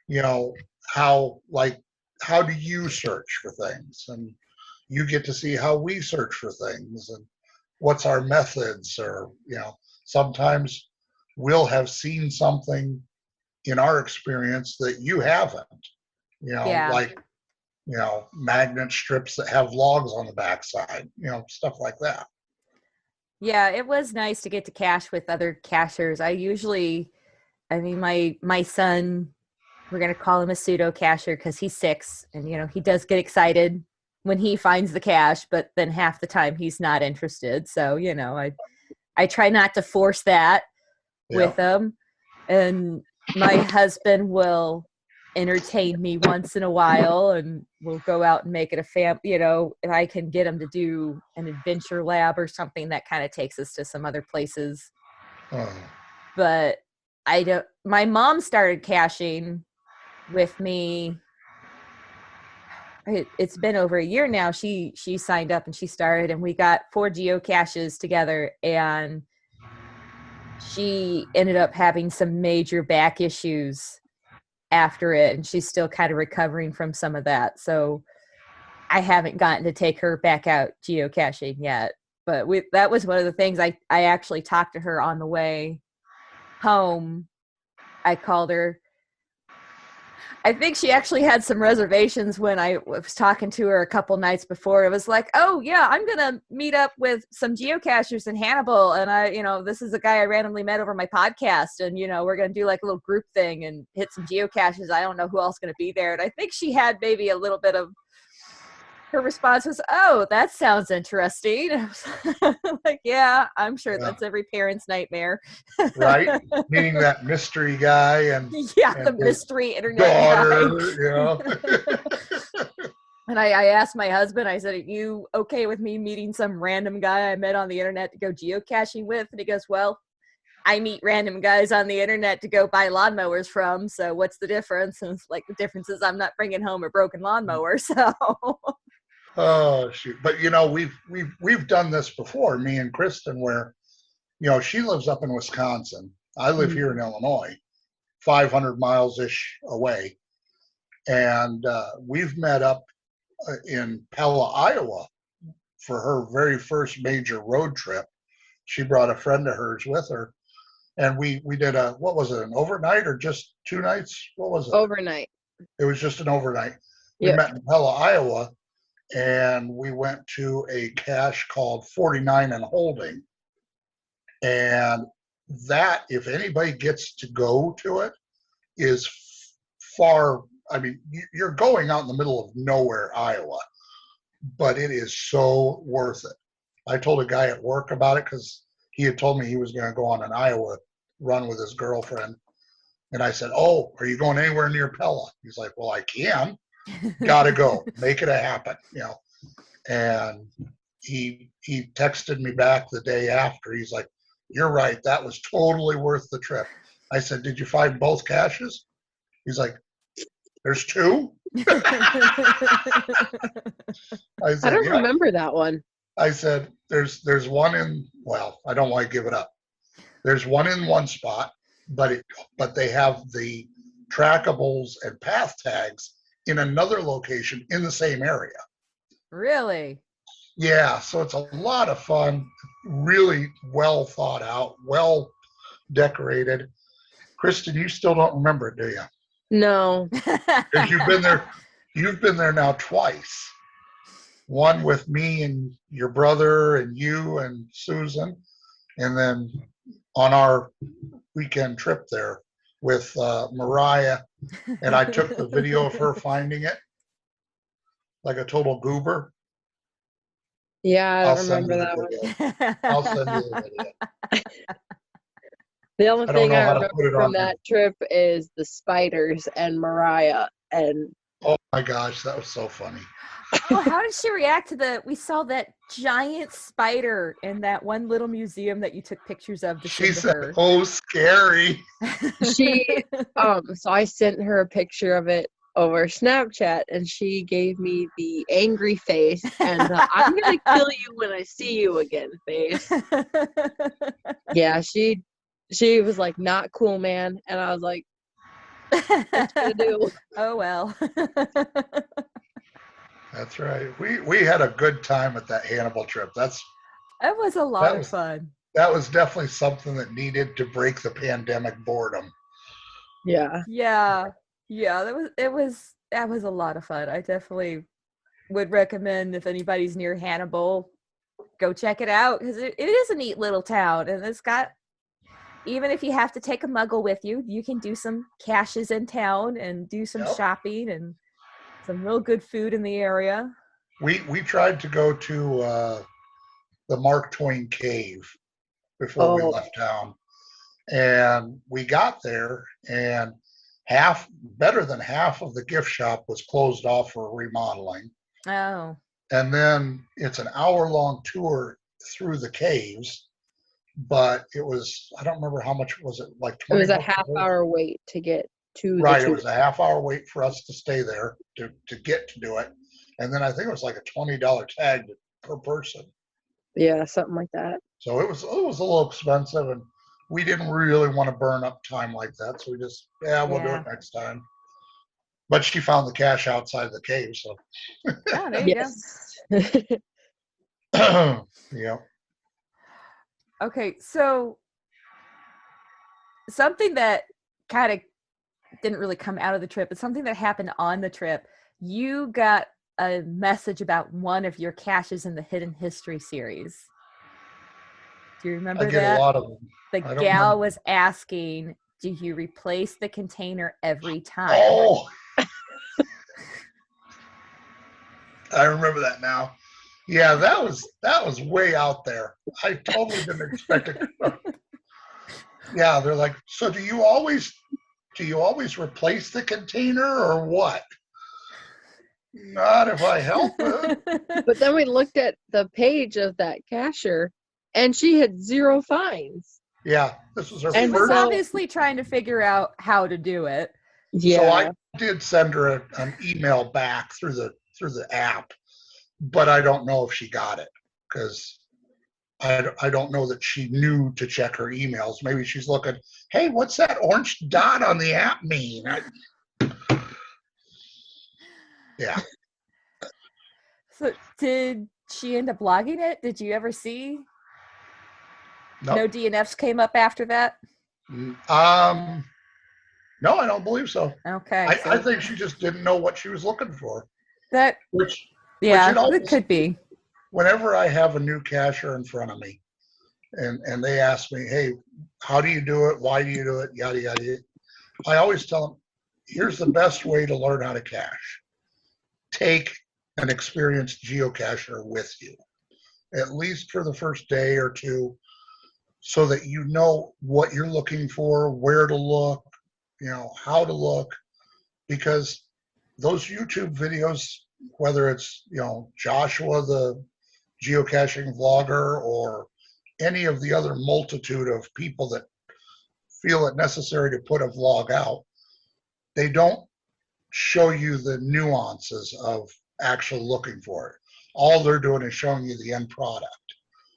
[SPEAKER 2] you know, how do you search for things, and you get to see how we search for things and what's our methods, or, you know, sometimes we'll have seen something in our experience that you haven't, you know,
[SPEAKER 1] Yeah.
[SPEAKER 2] like, you know, magnet strips that have logs on the backside, you know, stuff like that.
[SPEAKER 1] Yeah, it was nice to get to cache with other cachers. My son, we're going to call him a pseudo cacher because he's 6, and, you know, he does get excited when he finds the cache, but then half the time he's not interested. So, you know, I try not to force that with him. And my husband will entertain me once in a while, and we'll go out and make it a you know, if I can get him to do an adventure lab or something, that kind of takes us to some other places. But my mom started caching with me. It's been over a year now. She signed up and she started, and we got 4 geocaches together, and she ended up having some major back issues after it, and she's still kind of recovering from some of that. So I haven't gotten to take her back out geocaching yet, but that was one of the things I actually talked to her on the way home. I called her. I think she actually had some reservations when I was talking to her a couple nights before. It was like, oh yeah, I'm going to meet up with some geocachers in Hannibal. And you know, this is a guy I randomly met over my podcast. And, you know, we're going to do like a little group thing and hit some geocaches. I don't know who else is going to be there. And I think she had maybe a little bit of, her response was, oh, that sounds interesting. I was like, yeah, I'm sure that's every parent's nightmare.
[SPEAKER 2] Right? Meeting that mystery guy and
[SPEAKER 1] the mystery internet
[SPEAKER 2] daughter,
[SPEAKER 1] guy.
[SPEAKER 2] You know.
[SPEAKER 1] And I asked my husband, I said, are you okay with me meeting some random guy I met on the internet to go geocaching with? And he goes, well, I meet random guys on the internet to go buy lawnmowers from. So what's the difference? And it's like, the difference is I'm not bringing home a broken lawnmower. So...
[SPEAKER 2] Oh shoot! But you know, we've done this before, me and Kristen, where, you know, she lives up in Wisconsin. I live here in Illinois, 500 miles ish away, and we've met up in Pella, Iowa, for her very first major road trip. She brought a friend of hers with her, and we did what was it, an overnight or just 2 nights? What was it?
[SPEAKER 4] Overnight.
[SPEAKER 2] It was just an overnight. We met in Pella, Iowa. And we went to a cache called 49 and Holding. And that, if anybody gets to go to it, is far, I mean, you're going out in the middle of nowhere, Iowa, but it is so worth it. I told a guy at work about it because he had told me he was going to go on an Iowa run with his girlfriend. And I said, oh, are you going anywhere near Pella? He's like, well, I can. Gotta go, make it happen, you know. And he texted me back the day after. He's like, you're right, that was totally worth the trip. I said, did you find both caches? He's like, there's 2.
[SPEAKER 4] I don't remember that one.
[SPEAKER 2] I said, there's one in, well, I don't want to give it up. There's one in one spot, but they have the trackables and path tags in another location in the same area.
[SPEAKER 1] Really?
[SPEAKER 2] Yeah, so it's a lot of fun, really well thought out, well decorated. Kristen, you still don't remember it, do you?
[SPEAKER 4] No.
[SPEAKER 2] Because you've been there now twice. One with me and your brother and you and Susan, and then on our weekend trip there with Mariah, and I took the video of her finding it like a total goober.
[SPEAKER 4] Yeah, I don't remember that one.
[SPEAKER 2] I'll send you the video.
[SPEAKER 4] The only thing I remember from that trip is the spiders and Mariah. And
[SPEAKER 2] oh my gosh, that was so funny.
[SPEAKER 1] Oh, how did she react to we saw that giant spider in that one little museum that you took pictures of to
[SPEAKER 2] she
[SPEAKER 1] send to
[SPEAKER 2] said,
[SPEAKER 1] her?
[SPEAKER 2] oh, scary.
[SPEAKER 4] She, so I sent her a picture of it over Snapchat, and she gave me the angry face and I'm going to kill you when I see you again face. Yeah, she She was like, not cool, man. And I was like, what you gonna do?
[SPEAKER 1] Oh, well.
[SPEAKER 2] That's right. We had a good time at that Hannibal trip.
[SPEAKER 1] It was a lot
[SPEAKER 2] That
[SPEAKER 1] of
[SPEAKER 2] was
[SPEAKER 1] fun.
[SPEAKER 2] that was definitely something that needed to break the pandemic boredom.
[SPEAKER 4] Yeah.
[SPEAKER 1] Yeah. Yeah, that was a lot of fun. I definitely would recommend if anybody's near Hannibal, go check it out because it is a neat little town, and it's got, even if you have to take a muggle with you, you can do some caches in town and do some
[SPEAKER 2] Yep.
[SPEAKER 1] shopping and some real good food in the area.
[SPEAKER 2] We tried to go to the Mark Twain Cave before we left town, and we got there, and better than half of the gift shop was closed off for remodeling.
[SPEAKER 1] Oh.
[SPEAKER 2] And then it's an hour-long tour through the caves, but it was, I don't remember how much was it, like 20
[SPEAKER 4] It was a
[SPEAKER 2] bucks
[SPEAKER 4] half-hour wait to get to
[SPEAKER 2] Right,
[SPEAKER 4] the
[SPEAKER 2] it
[SPEAKER 4] tour.
[SPEAKER 2] was a half-hour wait for us to stay there to get to do it. And then I think it was like a $20 tag per person.
[SPEAKER 4] Yeah, something like that.
[SPEAKER 2] So it was a little expensive, and we didn't really want to burn up time like that. So we just, we'll do it next time. But she found the cash outside the cave, so.
[SPEAKER 1] Oh, there you
[SPEAKER 2] go. Yeah.
[SPEAKER 1] Okay, so something that kind of didn't really come out of the trip, but something that happened on the trip, you got a message about one of your caches in the Hidden History series. Do you remember that?
[SPEAKER 2] I get a lot of them.
[SPEAKER 1] The gal was asking, do you replace the container every time?
[SPEAKER 2] Oh! I remember that now. Yeah, that was way out there. I totally didn't expect it. Yeah, they're like, so do you always replace the container or what? Not if I help it.
[SPEAKER 4] But then we looked at the page of that cashier, and she had 0 fines.
[SPEAKER 2] Yeah, this was her
[SPEAKER 1] and
[SPEAKER 2] first.
[SPEAKER 1] was obviously trying to figure out how to do it.
[SPEAKER 4] Yeah.
[SPEAKER 2] So I did send her an email back through the app, but I don't know if she got it because I don't know that she knew to check her emails. Maybe she's looking, hey, what's that orange dot on the app mean? Yeah.
[SPEAKER 1] So did she end up logging it? Did you ever see?
[SPEAKER 2] Nope.
[SPEAKER 1] No DNFs came up after that?
[SPEAKER 2] No, I don't believe so.
[SPEAKER 1] Okay.
[SPEAKER 2] I think she just didn't know what she was looking for. Which
[SPEAKER 1] it could be.
[SPEAKER 2] Whenever I have a new cashier in front of me and they ask me, hey, how do you do it? Why do you do it? Yada, yada. I always tell them, here's the best way to learn how to cache. Take an experienced geocacher with you, at least for the first day or two, so that you know what you're looking for, where to look, how to look, because those YouTube videos, whether it's, Joshua, the geocaching vlogger, or any of the other multitude of people that feel it necessary to put a vlog out, they don't show you the nuances of actually looking for it. All they're doing is showing you the end product.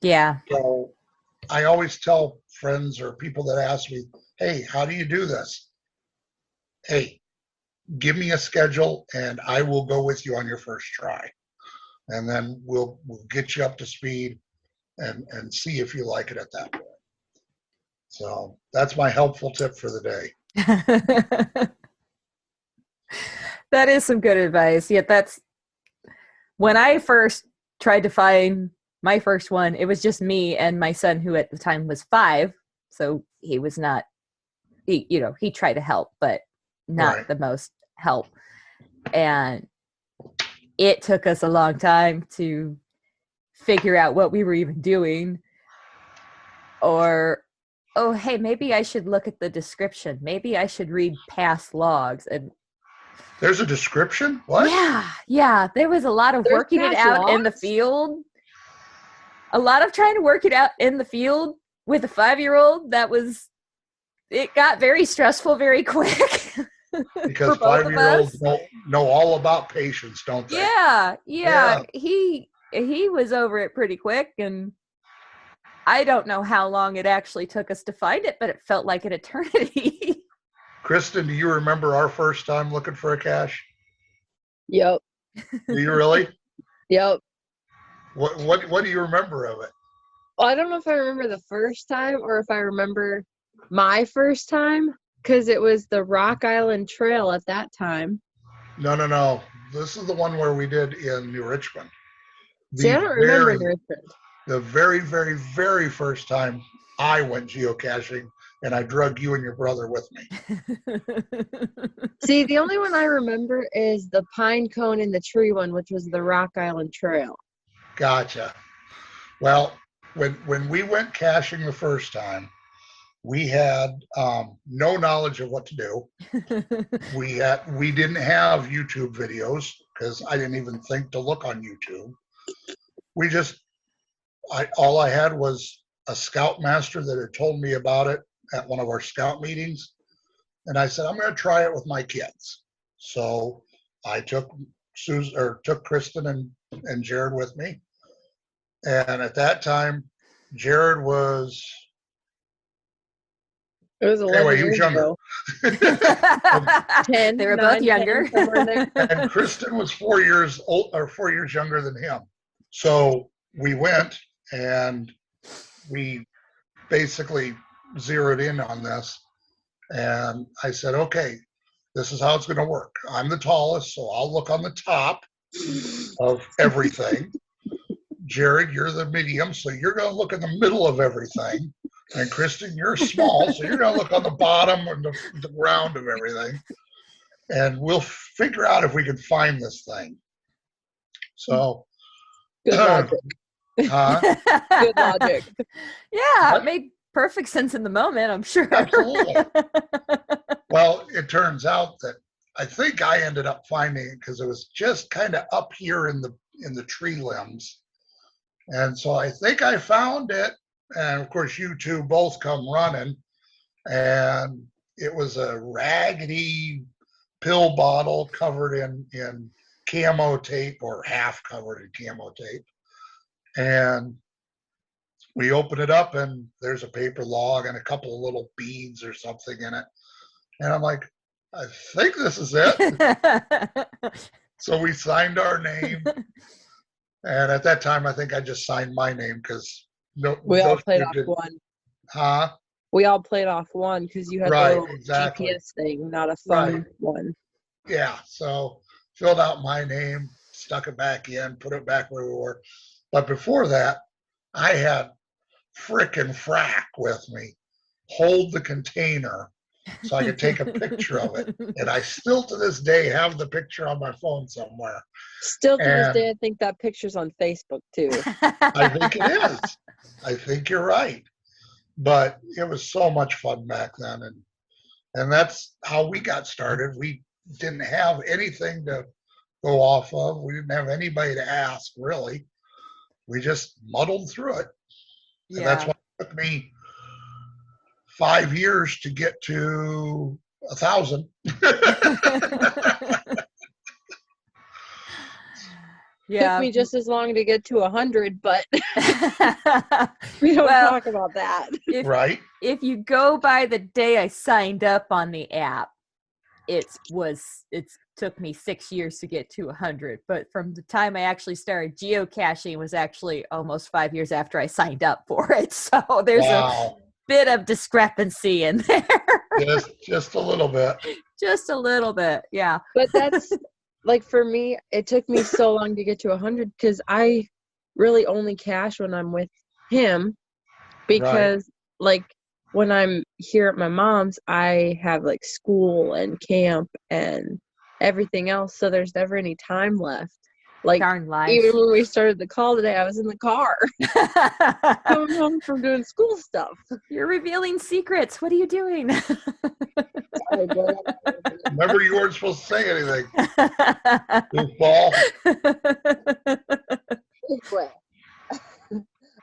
[SPEAKER 1] Yeah.
[SPEAKER 2] So I always tell friends or people that ask me, hey, how do you do this? Hey, give me a schedule and I will go with you on your first try. And then we'll get you up to speed and see if you like it at that point. So that's my helpful tip for the day.
[SPEAKER 1] That is some good advice. Yeah, that's when I first tried to find my first one, it was just me and my son, who at the time was 5. So he was not, he tried to help, but not the most help. And it took us a long time to figure out what we were even doing. Or, oh, hey, maybe I should look at the description. Maybe I should read past logs. And
[SPEAKER 2] there's a description? What?
[SPEAKER 1] Yeah. There was a lot of working it out in the field. A lot of trying to work it out in the field with a 5-year-old. It got very stressful very quick.
[SPEAKER 2] Because 5-year-olds know all about patience, don't they?
[SPEAKER 1] Yeah. He was over it pretty quick, and I don't know how long it actually took us to find it, but it felt like an eternity.
[SPEAKER 2] Kristen, do you remember our first time looking for a cache?
[SPEAKER 4] Yep.
[SPEAKER 2] Do you really?
[SPEAKER 4] Yep.
[SPEAKER 2] What do you remember of it?
[SPEAKER 4] Well, I don't know if I remember the first time or if I remember my first time, because it was the Rock Island Trail at that time.
[SPEAKER 2] No. This is the one where we did in New Richmond.
[SPEAKER 4] See, I don't remember New Richmond.
[SPEAKER 2] The very, very, very first time I went geocaching, and I drug you and your brother with me.
[SPEAKER 4] See, the only one I remember is the pine cone in the tree one, which was the Rock Island Trail.
[SPEAKER 2] Gotcha. Well, when we went caching the first time, we had no knowledge of what to do. We didn't have YouTube videos because I didn't even think to look on YouTube. All I had was a scoutmaster that had told me about it at one of our scout meetings, and I said I'm going to try it with my kids. So I took Kristen and Jared with me, and at that time, Jared was.
[SPEAKER 4] It was 11
[SPEAKER 2] Anyway, he
[SPEAKER 4] years
[SPEAKER 2] was younger.
[SPEAKER 4] Ago. 10,
[SPEAKER 1] they were
[SPEAKER 4] 9,
[SPEAKER 1] both younger.
[SPEAKER 4] 10, somewhere in there.
[SPEAKER 2] And Kristen was 4 years old, or 4 years younger than him. So we went and we basically zeroed in on this. And I said, okay, this is how it's going to work. I'm the tallest, so I'll look on the top of everything. Jared, you're the medium, so you're going to look in the middle of everything. And Kristen, you're small, so you're going to look on the bottom and the ground of everything. And we'll figure out if we can find this thing. So,
[SPEAKER 4] Good logic. Good logic.
[SPEAKER 1] Yeah, it made perfect sense in the moment, I'm sure.
[SPEAKER 2] Absolutely. Well, it turns out that I think I ended up finding it because it was just kind of up here in the tree limbs. And so I think I found it. And of course, you two both come running. And it was a raggedy pill bottle covered in camo tape, or half covered in camo tape. And we open it up and there's a paper log and a couple of little beads or something in it. And I'm like, I think this is it. So we signed our name. And at that time, I think I just signed my name because
[SPEAKER 4] we all played off one.
[SPEAKER 2] Huh?
[SPEAKER 4] We all played off one because you had
[SPEAKER 2] Right,
[SPEAKER 4] the little
[SPEAKER 2] exactly.
[SPEAKER 4] GPS thing, not a phone one.
[SPEAKER 2] Yeah, so filled out my name, stuck it back in, put it back where we were. But before that, I had frickin' Frack with me, hold the container so I could take a picture of it. And I still to this day have the picture on my phone somewhere.
[SPEAKER 4] Still to this day, I think that picture's on Facebook too.
[SPEAKER 2] I think it is. I think you're right. But it was so much fun back then. And that's how we got started. We didn't have anything to go off of. We didn't have anybody to ask, really. We just muddled through it. Yeah. And that's why it took me 5 years to get to 1,000.
[SPEAKER 4] Yeah. Took me just as long to get to 100, but we don't talk about that.
[SPEAKER 1] If you go by the day I signed up on the app, it took me 6 years to get to 100. But from the time I actually started geocaching was actually almost 5 years after I signed up for it. So there's a bit of discrepancy in there.
[SPEAKER 2] Just a little bit.
[SPEAKER 1] Just a little bit, yeah.
[SPEAKER 4] But that's like for me, it took me so long to get to 100 because I really only cache when I'm with him because like when I'm here at my mom's, I have like school and camp and everything else. So there's never any time left. Like even when we started the call today, I was in the car coming home from doing school stuff.
[SPEAKER 1] You're revealing secrets. What are you doing?
[SPEAKER 4] Sorry,
[SPEAKER 2] remember, you weren't supposed to say anything. Goofball.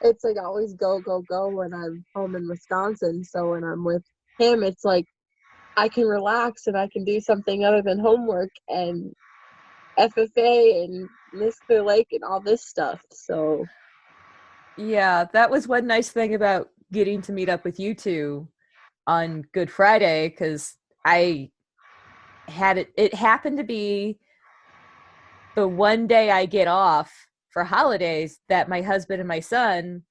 [SPEAKER 4] It's like always go, go, go when I'm home in Wisconsin. So when I'm with him, it's like I can relax and I can do something other than homework and FFA and Miss Clear Lake and all this stuff. So
[SPEAKER 1] Yeah, that was one nice thing about getting to meet up with you two on Good Friday, because I had it happened to be the one day I get off for holidays that my husband and my son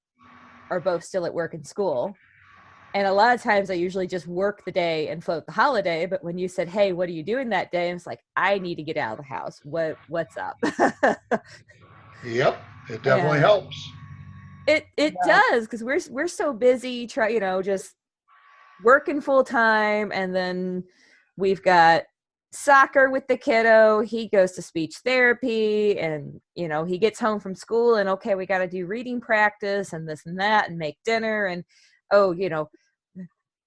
[SPEAKER 1] are both still at work and school. And a lot of times I usually just work the day and float the holiday. But when you said, "Hey, what are you doing that day?" I was like, I need to get out of the house. What's up?
[SPEAKER 2] Yep, it definitely
[SPEAKER 1] And
[SPEAKER 2] helps.
[SPEAKER 1] it
[SPEAKER 4] Yeah.
[SPEAKER 1] does, because we're so busy just working full time, and then we've got soccer with the kiddo. He goes to speech therapy, and he gets home from school, and okay, we got to do reading practice and this and that and make dinner, and oh,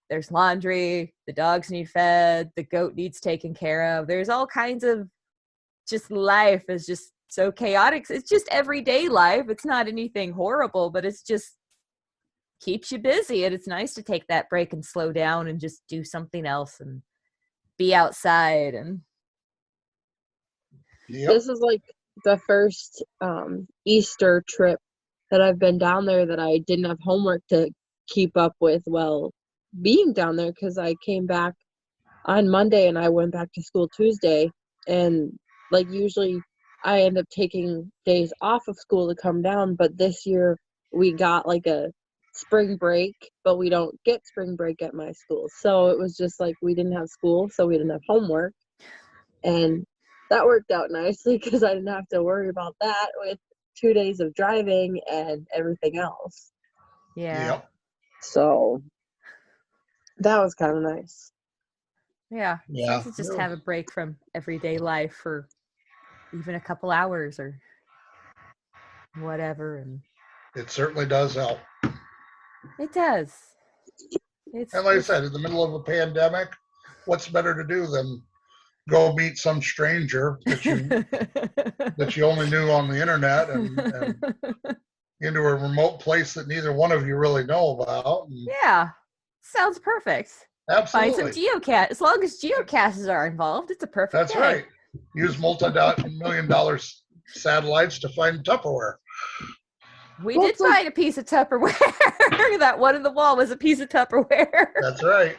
[SPEAKER 1] there's laundry, the dogs need fed, the goat needs taken care of. There's all kinds of, just life is just so chaotic. It's just everyday life. It's not anything horrible, but it's just keeps you busy, and it's nice to take that break and slow down and just do something else and be outside. And
[SPEAKER 2] Yep.
[SPEAKER 4] This is like the first Easter trip that I've been down there that I didn't have homework to keep up with while being down there, because I came back on Monday and I went back to school Tuesday. And like usually I end up taking days off of school to come down, but this year we got like a spring break, but we don't get spring break at my school. So it was just like we didn't have school, so we didn't have homework. And that worked out nicely because I didn't have to worry about that with 2 days of driving and everything else.
[SPEAKER 1] yeah,
[SPEAKER 2] Yep.
[SPEAKER 4] So that was kind of nice.
[SPEAKER 1] yeah, it's
[SPEAKER 2] Yeah.
[SPEAKER 1] nice to just have a break from everyday life for even a couple hours or whatever. And
[SPEAKER 2] It certainly does help.
[SPEAKER 1] it does.
[SPEAKER 2] And like I said, in the middle of a pandemic, what's better to do than go meet some stranger that you only knew on the internet and into a remote place that neither one of you really know about. And
[SPEAKER 1] Yeah, sounds perfect. Find some
[SPEAKER 2] absolutely.
[SPEAKER 1] geocache. As long as geocaches are involved, it's a perfect
[SPEAKER 2] That's
[SPEAKER 1] day.
[SPEAKER 2] right. Use multi-million-dollar satellites to find Tupperware.
[SPEAKER 1] We did find a piece of Tupperware. That one in the wall was a piece of Tupperware.
[SPEAKER 2] That's right.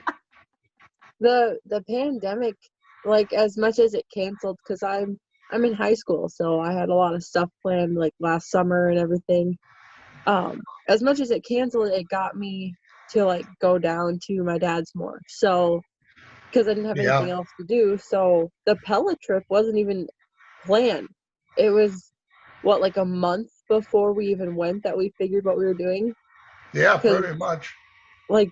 [SPEAKER 4] The pandemic, like as much as it canceled, because I'm in high school, so I had a lot of stuff planned like last summer and everything. As much as it canceled, it got me to like go down to my dad's more. So because I didn't have anything
[SPEAKER 2] Yeah.
[SPEAKER 4] else to do. So the Pella trip wasn't even planned. It was like a month before we even went that we figured what we were doing.
[SPEAKER 2] Yeah,
[SPEAKER 4] Because
[SPEAKER 2] pretty much.
[SPEAKER 4] like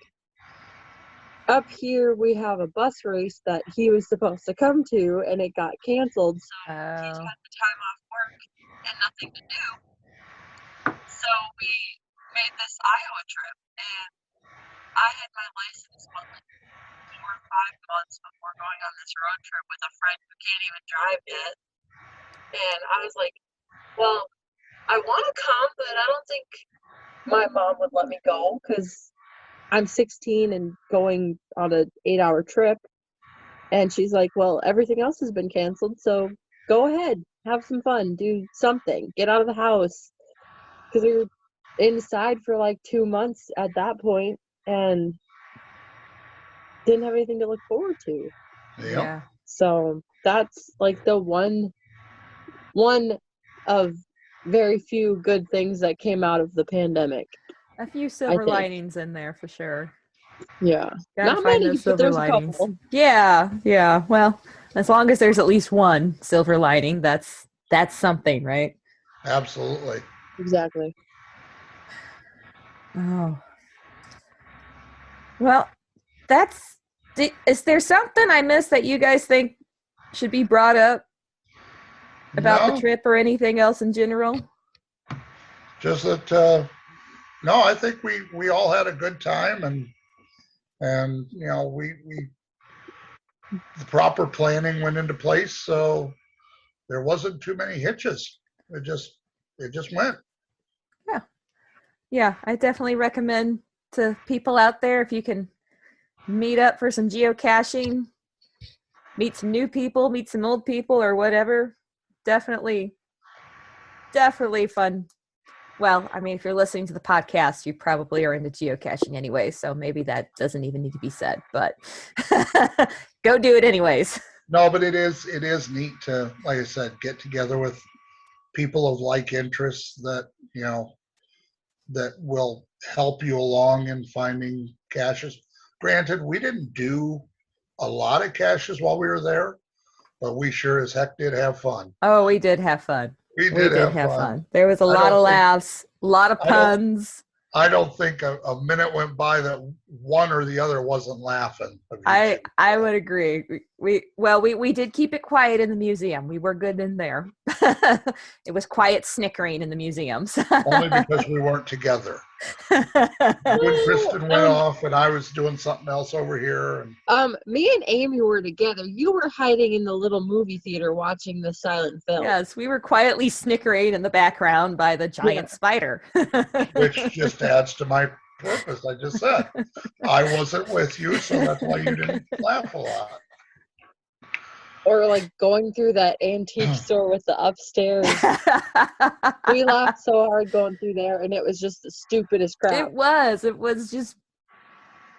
[SPEAKER 4] up here we have a bus race that he was supposed to come to and it got canceled. So he's had the time off work and nothing to do. So we made this Iowa trip, and I had my license like 4 or 5 months before going on this road trip with a friend who can't even drive yet. And I was like, well, I want to come, but I don't think my mom would let me go because I'm 16 and going on an 8-hour trip. And she's like, well, everything else has been canceled, so go ahead, have some fun, do something, get out of the house. Because we were inside for like 2 months at that point and didn't have anything to look forward to.
[SPEAKER 2] Yep.
[SPEAKER 1] Yeah.
[SPEAKER 4] So that's like the one of very few good things that came out of the pandemic.
[SPEAKER 1] A few silver linings in there for sure.
[SPEAKER 4] Yeah.
[SPEAKER 1] Gotta
[SPEAKER 4] Not
[SPEAKER 1] find
[SPEAKER 4] many,
[SPEAKER 1] those
[SPEAKER 4] but
[SPEAKER 1] silver
[SPEAKER 4] there's
[SPEAKER 1] linings.
[SPEAKER 4] a couple.
[SPEAKER 1] Yeah. Well, as long as there's at least one silver lining, that's something, right?
[SPEAKER 2] Absolutely.
[SPEAKER 4] Exactly.
[SPEAKER 1] Oh. Well, is there something I missed that you guys think should be brought up about the trip or anything else in general?
[SPEAKER 2] Just that no, I think we all had a good time, and we the proper planning went into place, so there wasn't too many hitches. It just went.
[SPEAKER 1] Yeah, I definitely recommend to people out there, if you can meet up for some geocaching, meet some new people, meet some old people or whatever. Definitely fun Well, I mean, if you're listening to the podcast, you probably are into geocaching anyway, so maybe that doesn't even need to be said, but go do it anyways.
[SPEAKER 2] No, but it is neat to, like I said, get together with people of like interests that, that will help you along in finding caches. Granted, we didn't do a lot of caches while we were there, but we sure as heck did have fun.
[SPEAKER 1] Oh, we did have fun.
[SPEAKER 2] We
[SPEAKER 1] We
[SPEAKER 2] did
[SPEAKER 1] did
[SPEAKER 2] have
[SPEAKER 1] have
[SPEAKER 2] fun.
[SPEAKER 1] fun. There was a lot of laughs, a lot of
[SPEAKER 2] I don't-
[SPEAKER 1] puns.
[SPEAKER 2] I don't think a minute went by that one or the other wasn't laughing.
[SPEAKER 1] I would agree. We did keep it quiet in the museum. We were good in there. It was quiet snickering in the museums.
[SPEAKER 2] Only because we weren't together. You and Kristen went off, and I was doing something else over here. And
[SPEAKER 4] Me and Amy were together. You were hiding in the little movie theater watching the silent film.
[SPEAKER 1] Yes, we were quietly snickering in the background by the giant spider.
[SPEAKER 2] which just adds to my purpose. I just said I wasn't with you, so that's why you didn't laugh a lot.
[SPEAKER 4] Or like going through that antique store with the upstairs. We laughed so hard going through there, and it was just the stupidest crap.
[SPEAKER 1] It was just,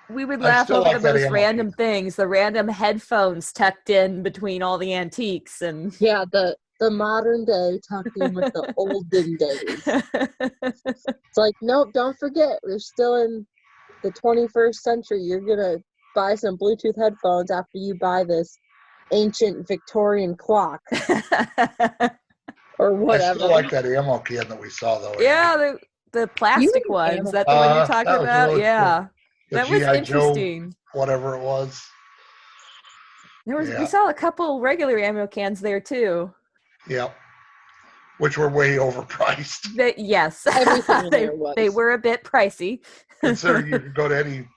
[SPEAKER 1] we would
[SPEAKER 2] I
[SPEAKER 1] laugh
[SPEAKER 2] still
[SPEAKER 1] over
[SPEAKER 2] like
[SPEAKER 1] the
[SPEAKER 2] that
[SPEAKER 1] most
[SPEAKER 2] ammo
[SPEAKER 1] random
[SPEAKER 2] case.
[SPEAKER 1] things, the random headphones tucked in between all the antiques and
[SPEAKER 4] Yeah, the modern day tucked in with the olden days. It's like, nope, don't forget, we're still in the 21st century. You're gonna buy some Bluetooth headphones after you buy this ancient Victorian clock or whatever.
[SPEAKER 2] I still like that ammo can that we saw, though.
[SPEAKER 1] Yeah, the plastic
[SPEAKER 4] You
[SPEAKER 1] ones.
[SPEAKER 4] ammo-
[SPEAKER 1] That the one you're talking
[SPEAKER 2] That was
[SPEAKER 1] about?
[SPEAKER 2] really
[SPEAKER 1] Yeah.
[SPEAKER 2] The
[SPEAKER 1] That was
[SPEAKER 2] G.I.
[SPEAKER 1] interesting.
[SPEAKER 2] Joe, whatever it was.
[SPEAKER 1] We
[SPEAKER 2] Yeah.
[SPEAKER 1] saw a couple regular ammo cans there too.
[SPEAKER 2] Yep. Which were way overpriced.
[SPEAKER 1] Yes.
[SPEAKER 4] Everything there was.
[SPEAKER 1] They were a bit pricey.
[SPEAKER 2] Considering you could go to any,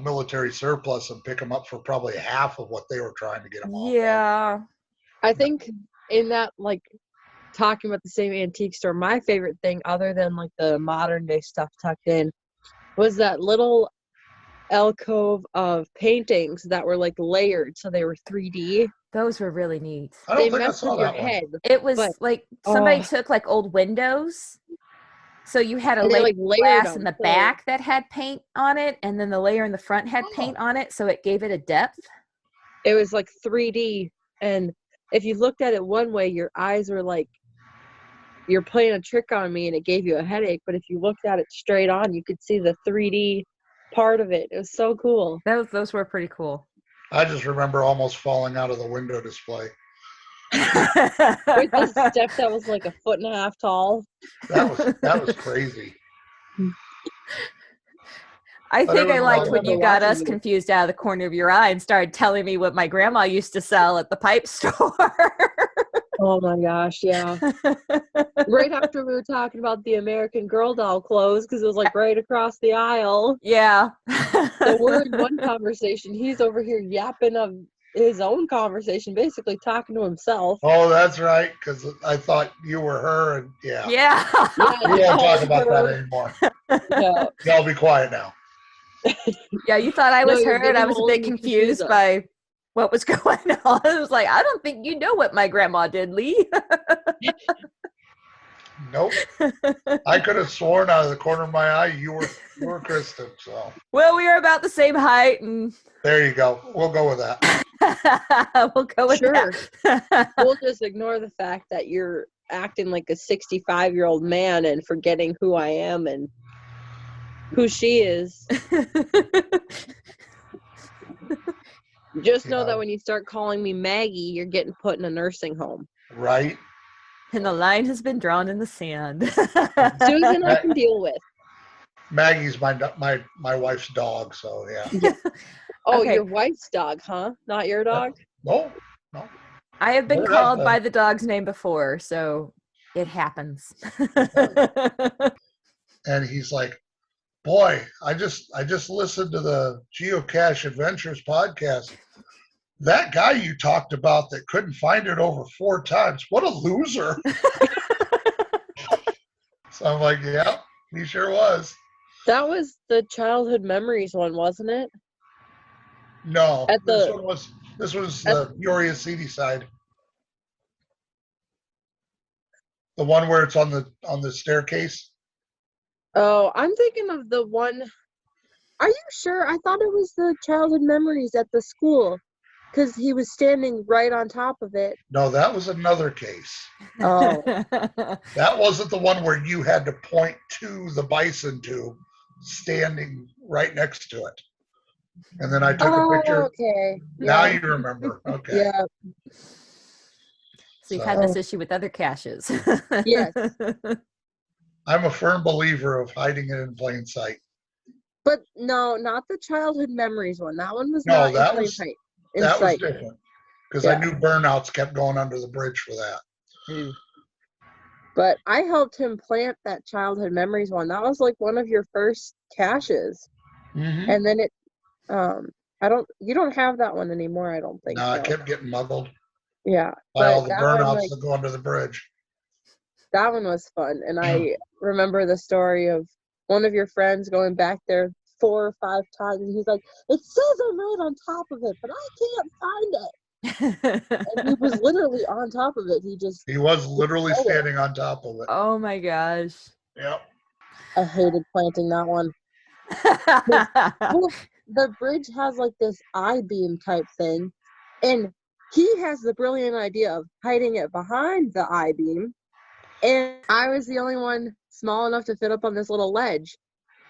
[SPEAKER 2] military surplus and pick them up for probably half of what they were trying to get them off of.
[SPEAKER 1] Yeah.
[SPEAKER 4] I think in that, like, talking about the same antique store, my favorite thing, other than like the modern day stuff tucked in, was that little alcove of paintings that were like layered, so they were 3D.
[SPEAKER 1] Those were really neat.
[SPEAKER 2] I
[SPEAKER 4] They
[SPEAKER 2] don't think I
[SPEAKER 4] messed
[SPEAKER 2] saw
[SPEAKER 4] with your
[SPEAKER 2] that one.
[SPEAKER 4] head.
[SPEAKER 1] It was
[SPEAKER 4] But-
[SPEAKER 1] like somebody
[SPEAKER 4] Oh.
[SPEAKER 1] took like old windows. So you had a
[SPEAKER 4] And they,
[SPEAKER 1] layer
[SPEAKER 4] like,
[SPEAKER 1] of
[SPEAKER 4] layered
[SPEAKER 1] glass
[SPEAKER 4] them,
[SPEAKER 1] in the
[SPEAKER 4] so-
[SPEAKER 1] back that had paint on it, and then the layer in the front had paint on it, so it gave it a depth.
[SPEAKER 4] It was like 3D, and if you looked at it one way, your eyes were like, you're playing a trick on me, and it gave you a headache. But if you looked at it straight on, you could see the 3D part of it. It was so cool.
[SPEAKER 1] Those were pretty cool.
[SPEAKER 2] I just remember almost falling out of the window display.
[SPEAKER 4] With the step that was like 1.5 feet tall.
[SPEAKER 2] That was crazy.
[SPEAKER 1] I
[SPEAKER 2] But
[SPEAKER 1] think
[SPEAKER 2] it
[SPEAKER 1] I
[SPEAKER 2] was
[SPEAKER 1] liked
[SPEAKER 2] well
[SPEAKER 1] when you
[SPEAKER 4] done.
[SPEAKER 1] got us
[SPEAKER 4] Watching you.
[SPEAKER 1] confused out of the corner of your eye and started telling me what my grandma used to sell at the pipe store.
[SPEAKER 4] Oh my gosh, yeah. Right after we were talking about the American Girl doll clothes, because it was like right across the aisle.
[SPEAKER 1] Yeah.
[SPEAKER 4] So we're in one conversation. He's over here yapping of his own conversation, basically talking to himself.
[SPEAKER 2] Oh, that's right, because I thought you were her, and
[SPEAKER 1] Yeah.
[SPEAKER 2] we won't talk about that anymore.
[SPEAKER 4] Yeah.
[SPEAKER 2] Y'all be quiet now.
[SPEAKER 1] Yeah, you thought I
[SPEAKER 4] No,
[SPEAKER 1] was
[SPEAKER 4] you're
[SPEAKER 1] her, and I
[SPEAKER 4] getting
[SPEAKER 1] was a
[SPEAKER 4] old
[SPEAKER 1] bit
[SPEAKER 4] and you
[SPEAKER 1] confused
[SPEAKER 4] confuse us.
[SPEAKER 1] by what was going on. I was like, I don't think you know what my grandma did, Lee.
[SPEAKER 2] Nope. I could have sworn out of the corner of my eye you were Kristen. So
[SPEAKER 1] Well, we are about the same height, and
[SPEAKER 2] there you go. We'll go with that.
[SPEAKER 1] we'll go with
[SPEAKER 4] Sure.
[SPEAKER 1] that.
[SPEAKER 4] We'll just ignore the fact that you're acting like a 65-year-old man and forgetting who I am and who she is. Just know
[SPEAKER 2] Yeah.
[SPEAKER 4] that when you start calling me Maggie, you're getting put in a nursing home.
[SPEAKER 2] Right?
[SPEAKER 1] And the line has been drawn in the sand.
[SPEAKER 4] Susan, I can deal with.
[SPEAKER 2] Maggie's my wife's dog, so yeah.
[SPEAKER 4] Oh,
[SPEAKER 1] Okay.
[SPEAKER 4] your wife's dog, huh? Not your dog?
[SPEAKER 2] No.
[SPEAKER 1] I have been
[SPEAKER 2] What
[SPEAKER 1] called
[SPEAKER 2] happened?
[SPEAKER 1] by the dog's name before, so it happens.
[SPEAKER 2] And he's like, boy, I just listened to the Geocache Adventures podcast. That guy you talked about that couldn't find it over 4 times, what a loser. So I'm like, yeah, he sure was.
[SPEAKER 4] That was the childhood memories one, wasn't it?
[SPEAKER 2] No,
[SPEAKER 4] At
[SPEAKER 2] this
[SPEAKER 4] the-
[SPEAKER 2] was the Peoria City side. The one where it's on the staircase.
[SPEAKER 4] Oh, I'm thinking of the one. Are you sure? I thought it was the childhood memories at the school because he was standing right on top of it.
[SPEAKER 2] No, that was another case.
[SPEAKER 4] Oh.
[SPEAKER 2] That wasn't the one where you had to point to the bison tube standing right next to it. And then I took a picture.
[SPEAKER 4] Okay.
[SPEAKER 2] Now
[SPEAKER 4] Yeah.
[SPEAKER 2] you remember. Okay.
[SPEAKER 4] Yeah.
[SPEAKER 1] So you've had this issue with other caches.
[SPEAKER 4] Yes.
[SPEAKER 2] I'm a firm believer of hiding it in plain sight.
[SPEAKER 4] But no, not the childhood memories one. That one was
[SPEAKER 2] No,
[SPEAKER 4] not
[SPEAKER 2] that
[SPEAKER 4] in plain
[SPEAKER 2] was
[SPEAKER 4] sight.
[SPEAKER 2] that was different because I knew burnouts kept going under the bridge for that.
[SPEAKER 1] Ooh.
[SPEAKER 4] But I helped him plant that childhood memories one. That was like one of your first caches.
[SPEAKER 2] Mm-hmm.
[SPEAKER 4] And then it you don't have that one anymore, I don't think.
[SPEAKER 2] No, I kept getting muggled
[SPEAKER 4] Yeah.
[SPEAKER 2] by all
[SPEAKER 4] But
[SPEAKER 2] the
[SPEAKER 4] that one,
[SPEAKER 2] burnouts
[SPEAKER 4] like,
[SPEAKER 2] that go under the bridge.
[SPEAKER 4] that one was fun. And I remember the story of one of your friends going back there 4 or 5 times, and he's like, "It says I'm right on top of it, but I can't find it." And he was literally on top of it.
[SPEAKER 2] He was literally standing on top of it.
[SPEAKER 1] Oh my gosh.
[SPEAKER 2] Yep.
[SPEAKER 4] I hated planting that one. Well, the bridge has like this I-beam type thing, and he has the brilliant idea of hiding it behind the I-beam, and I was the only one small enough to fit up on this little ledge.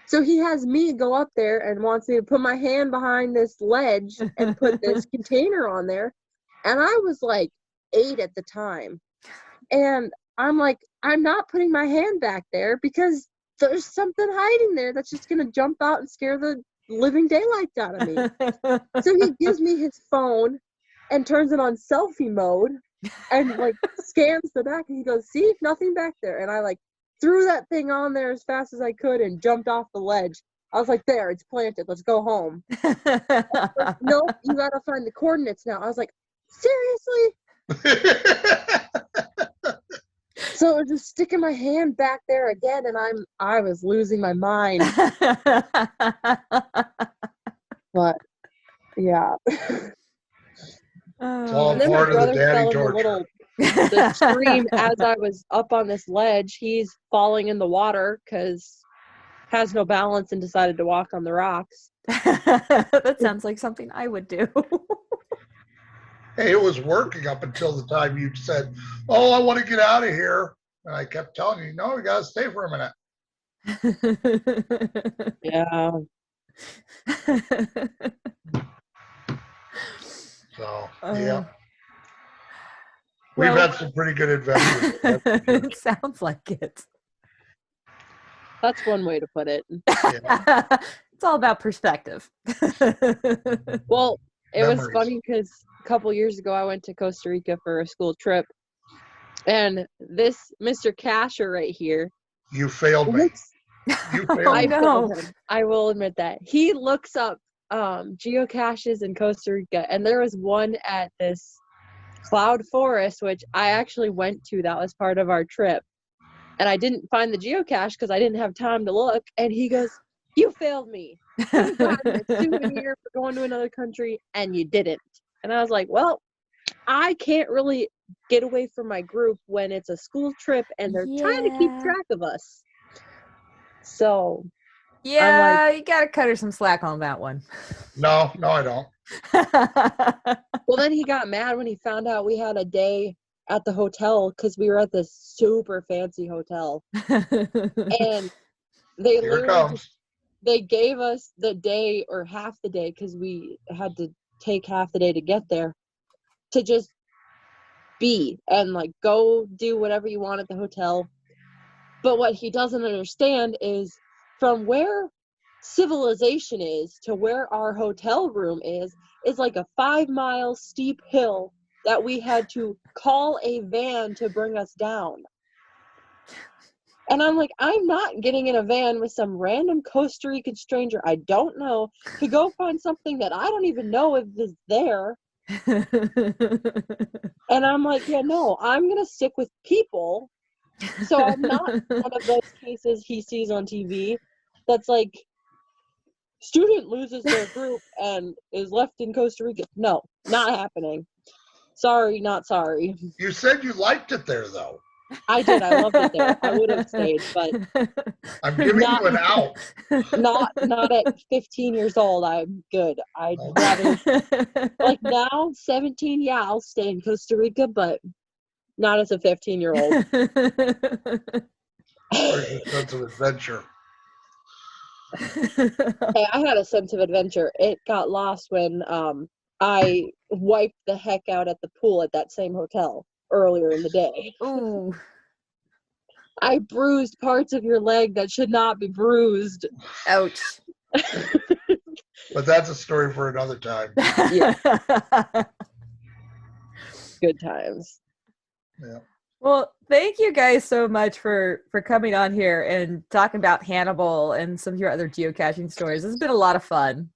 [SPEAKER 4] So he has me go up there and wants me to put my hand behind this ledge and put this container on there. And I was like 8 at the time. And I'm like, I'm not putting my hand back there because there's something hiding there that's just going to jump out and scare the living daylights out of me. So he gives me his phone and turns it on selfie mode and like scans the back, and he goes, "See, nothing back there." And I like threw that thing on there as fast as I could and jumped off the ledge. I was like, "There, it's planted. Let's go home." Like, nope, you gotta find the coordinates now. I was like, "Seriously?" So I was just sticking my hand back there again, and I was losing my mind. But yeah.
[SPEAKER 2] all
[SPEAKER 4] And then my
[SPEAKER 2] part of the
[SPEAKER 4] brother
[SPEAKER 2] daddy
[SPEAKER 4] fell in
[SPEAKER 2] torture.
[SPEAKER 4] the stream as I was up on this ledge. He's falling in the water because has no balance and decided to walk on the rocks.
[SPEAKER 1] That sounds like something I would do.
[SPEAKER 2] Hey, it was working up until the time you said, "Oh, I want to get out of here." And I kept telling you, "No, we got to stay for a minute."
[SPEAKER 4] Yeah.
[SPEAKER 2] So, yeah.
[SPEAKER 1] Well,
[SPEAKER 2] We've had some pretty good adventures.
[SPEAKER 1] It sounds like it.
[SPEAKER 4] That's one way to put it.
[SPEAKER 2] Yeah.
[SPEAKER 1] It's all about perspective.
[SPEAKER 4] Well, it was
[SPEAKER 2] Memories.
[SPEAKER 4] funny because a couple years ago I went to Costa Rica for a school trip, and this Mr. Casher right here,
[SPEAKER 2] You failed me. You failed
[SPEAKER 4] I
[SPEAKER 2] me.
[SPEAKER 4] failed him. I will admit that. He looks up geocaches in Costa Rica, and there was one at this cloud forest, which I actually went to. That was part of our trip. And I didn't find the geocache because I didn't have time to look. And he goes, "You failed me. You got me a souvenir for going to another country, and you didn't." And I was like, well, I can't really get away from my group when it's a school trip and they're trying to keep track of us. So
[SPEAKER 1] yeah, you gotta cut her some slack on that one.
[SPEAKER 2] No, I don't.
[SPEAKER 4] Well, then he got mad when he found out we had a day at the hotel because we were at this super fancy hotel. And they
[SPEAKER 2] Here it
[SPEAKER 4] literally
[SPEAKER 2] comes.
[SPEAKER 4] they gave us the day or half the day because we had to take half the day to get there to just be and like go do whatever you want at the hotel. But what he doesn't understand is from where civilization is to where our hotel room is like a 5-mile steep hill that we had to call a van to bring us down. And I'm like, I'm not getting in a van with some random Costa Rican stranger I don't know to go find something that I don't even know if is there. And I'm like, yeah, no, I'm going to stick with people. So I'm not one of those cases he sees on TV that's like, student loses their group and is left in Costa Rica. No, not happening. Sorry, not sorry.
[SPEAKER 2] You said you liked it there, though.
[SPEAKER 4] I did. I loved it there. I would have stayed, but
[SPEAKER 2] I'm giving
[SPEAKER 4] not
[SPEAKER 2] you an out.
[SPEAKER 4] not at 15 years old. I'm good. I'd rather like now 17. Yeah, I'll stay in Costa Rica, but not as a 15-year-old.
[SPEAKER 2] Where's your sense of adventure?
[SPEAKER 4] Hey, I had a sense of adventure. It got lost when I wiped the heck out at the pool at that same hotel earlier in the day.
[SPEAKER 1] Ooh.
[SPEAKER 4] I bruised parts of your leg that should not be bruised.
[SPEAKER 1] Ouch.
[SPEAKER 2] But that's a story for another time.
[SPEAKER 4] Yeah. Good times.
[SPEAKER 2] Yeah.
[SPEAKER 1] Well, thank you guys so much for coming on here and talking about Hannibal and some of your other geocaching stories. This has been a lot of fun.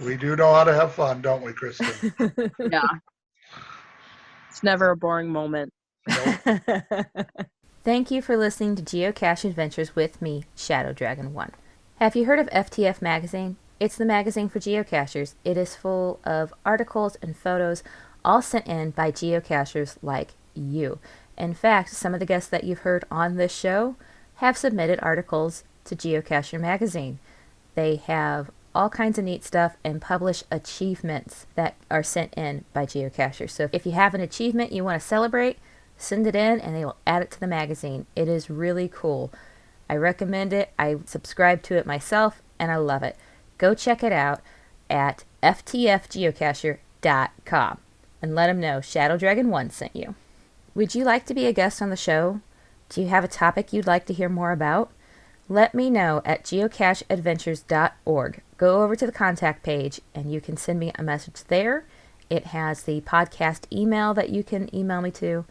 [SPEAKER 2] We do know how to have fun, don't we, Kristen?
[SPEAKER 4] Yeah. It's never a boring moment.
[SPEAKER 2] Nope.
[SPEAKER 1] Thank you for listening to Geocache Adventures with me, Shadow Dragon 1. Have you heard of FTF Magazine? It's the magazine for geocachers. It is full of articles and photos, all sent in by geocachers like you. In fact, some of the guests that you've heard on this show have submitted articles to Geocacher Magazine. They have all kinds of neat stuff and publish achievements that are sent in by geocachers. So if you have an achievement you want to celebrate, send it in and they will add it to the magazine. It is really cool. I recommend it. I subscribe to it myself and I love it. Go check it out at ftfgeocacher.com and let them know Shadow Dragon 1 sent you. Would you like to be a guest on the show? Do you have a topic you'd like to hear more about? Let me know at geocacheadventures.org. Go over to the contact page and you can send me a message there. It has the podcast email that you can email me to,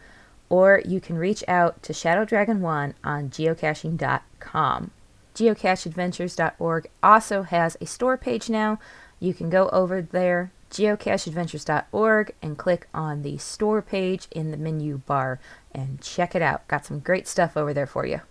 [SPEAKER 1] or you can reach out to Shadow Dragon 1 on geocaching.com. Geocacheadventures.org also has a store page now. You can go over there, geocacheadventures.org, and click on the store page in the menu bar and check it out. Got some great stuff over there for you.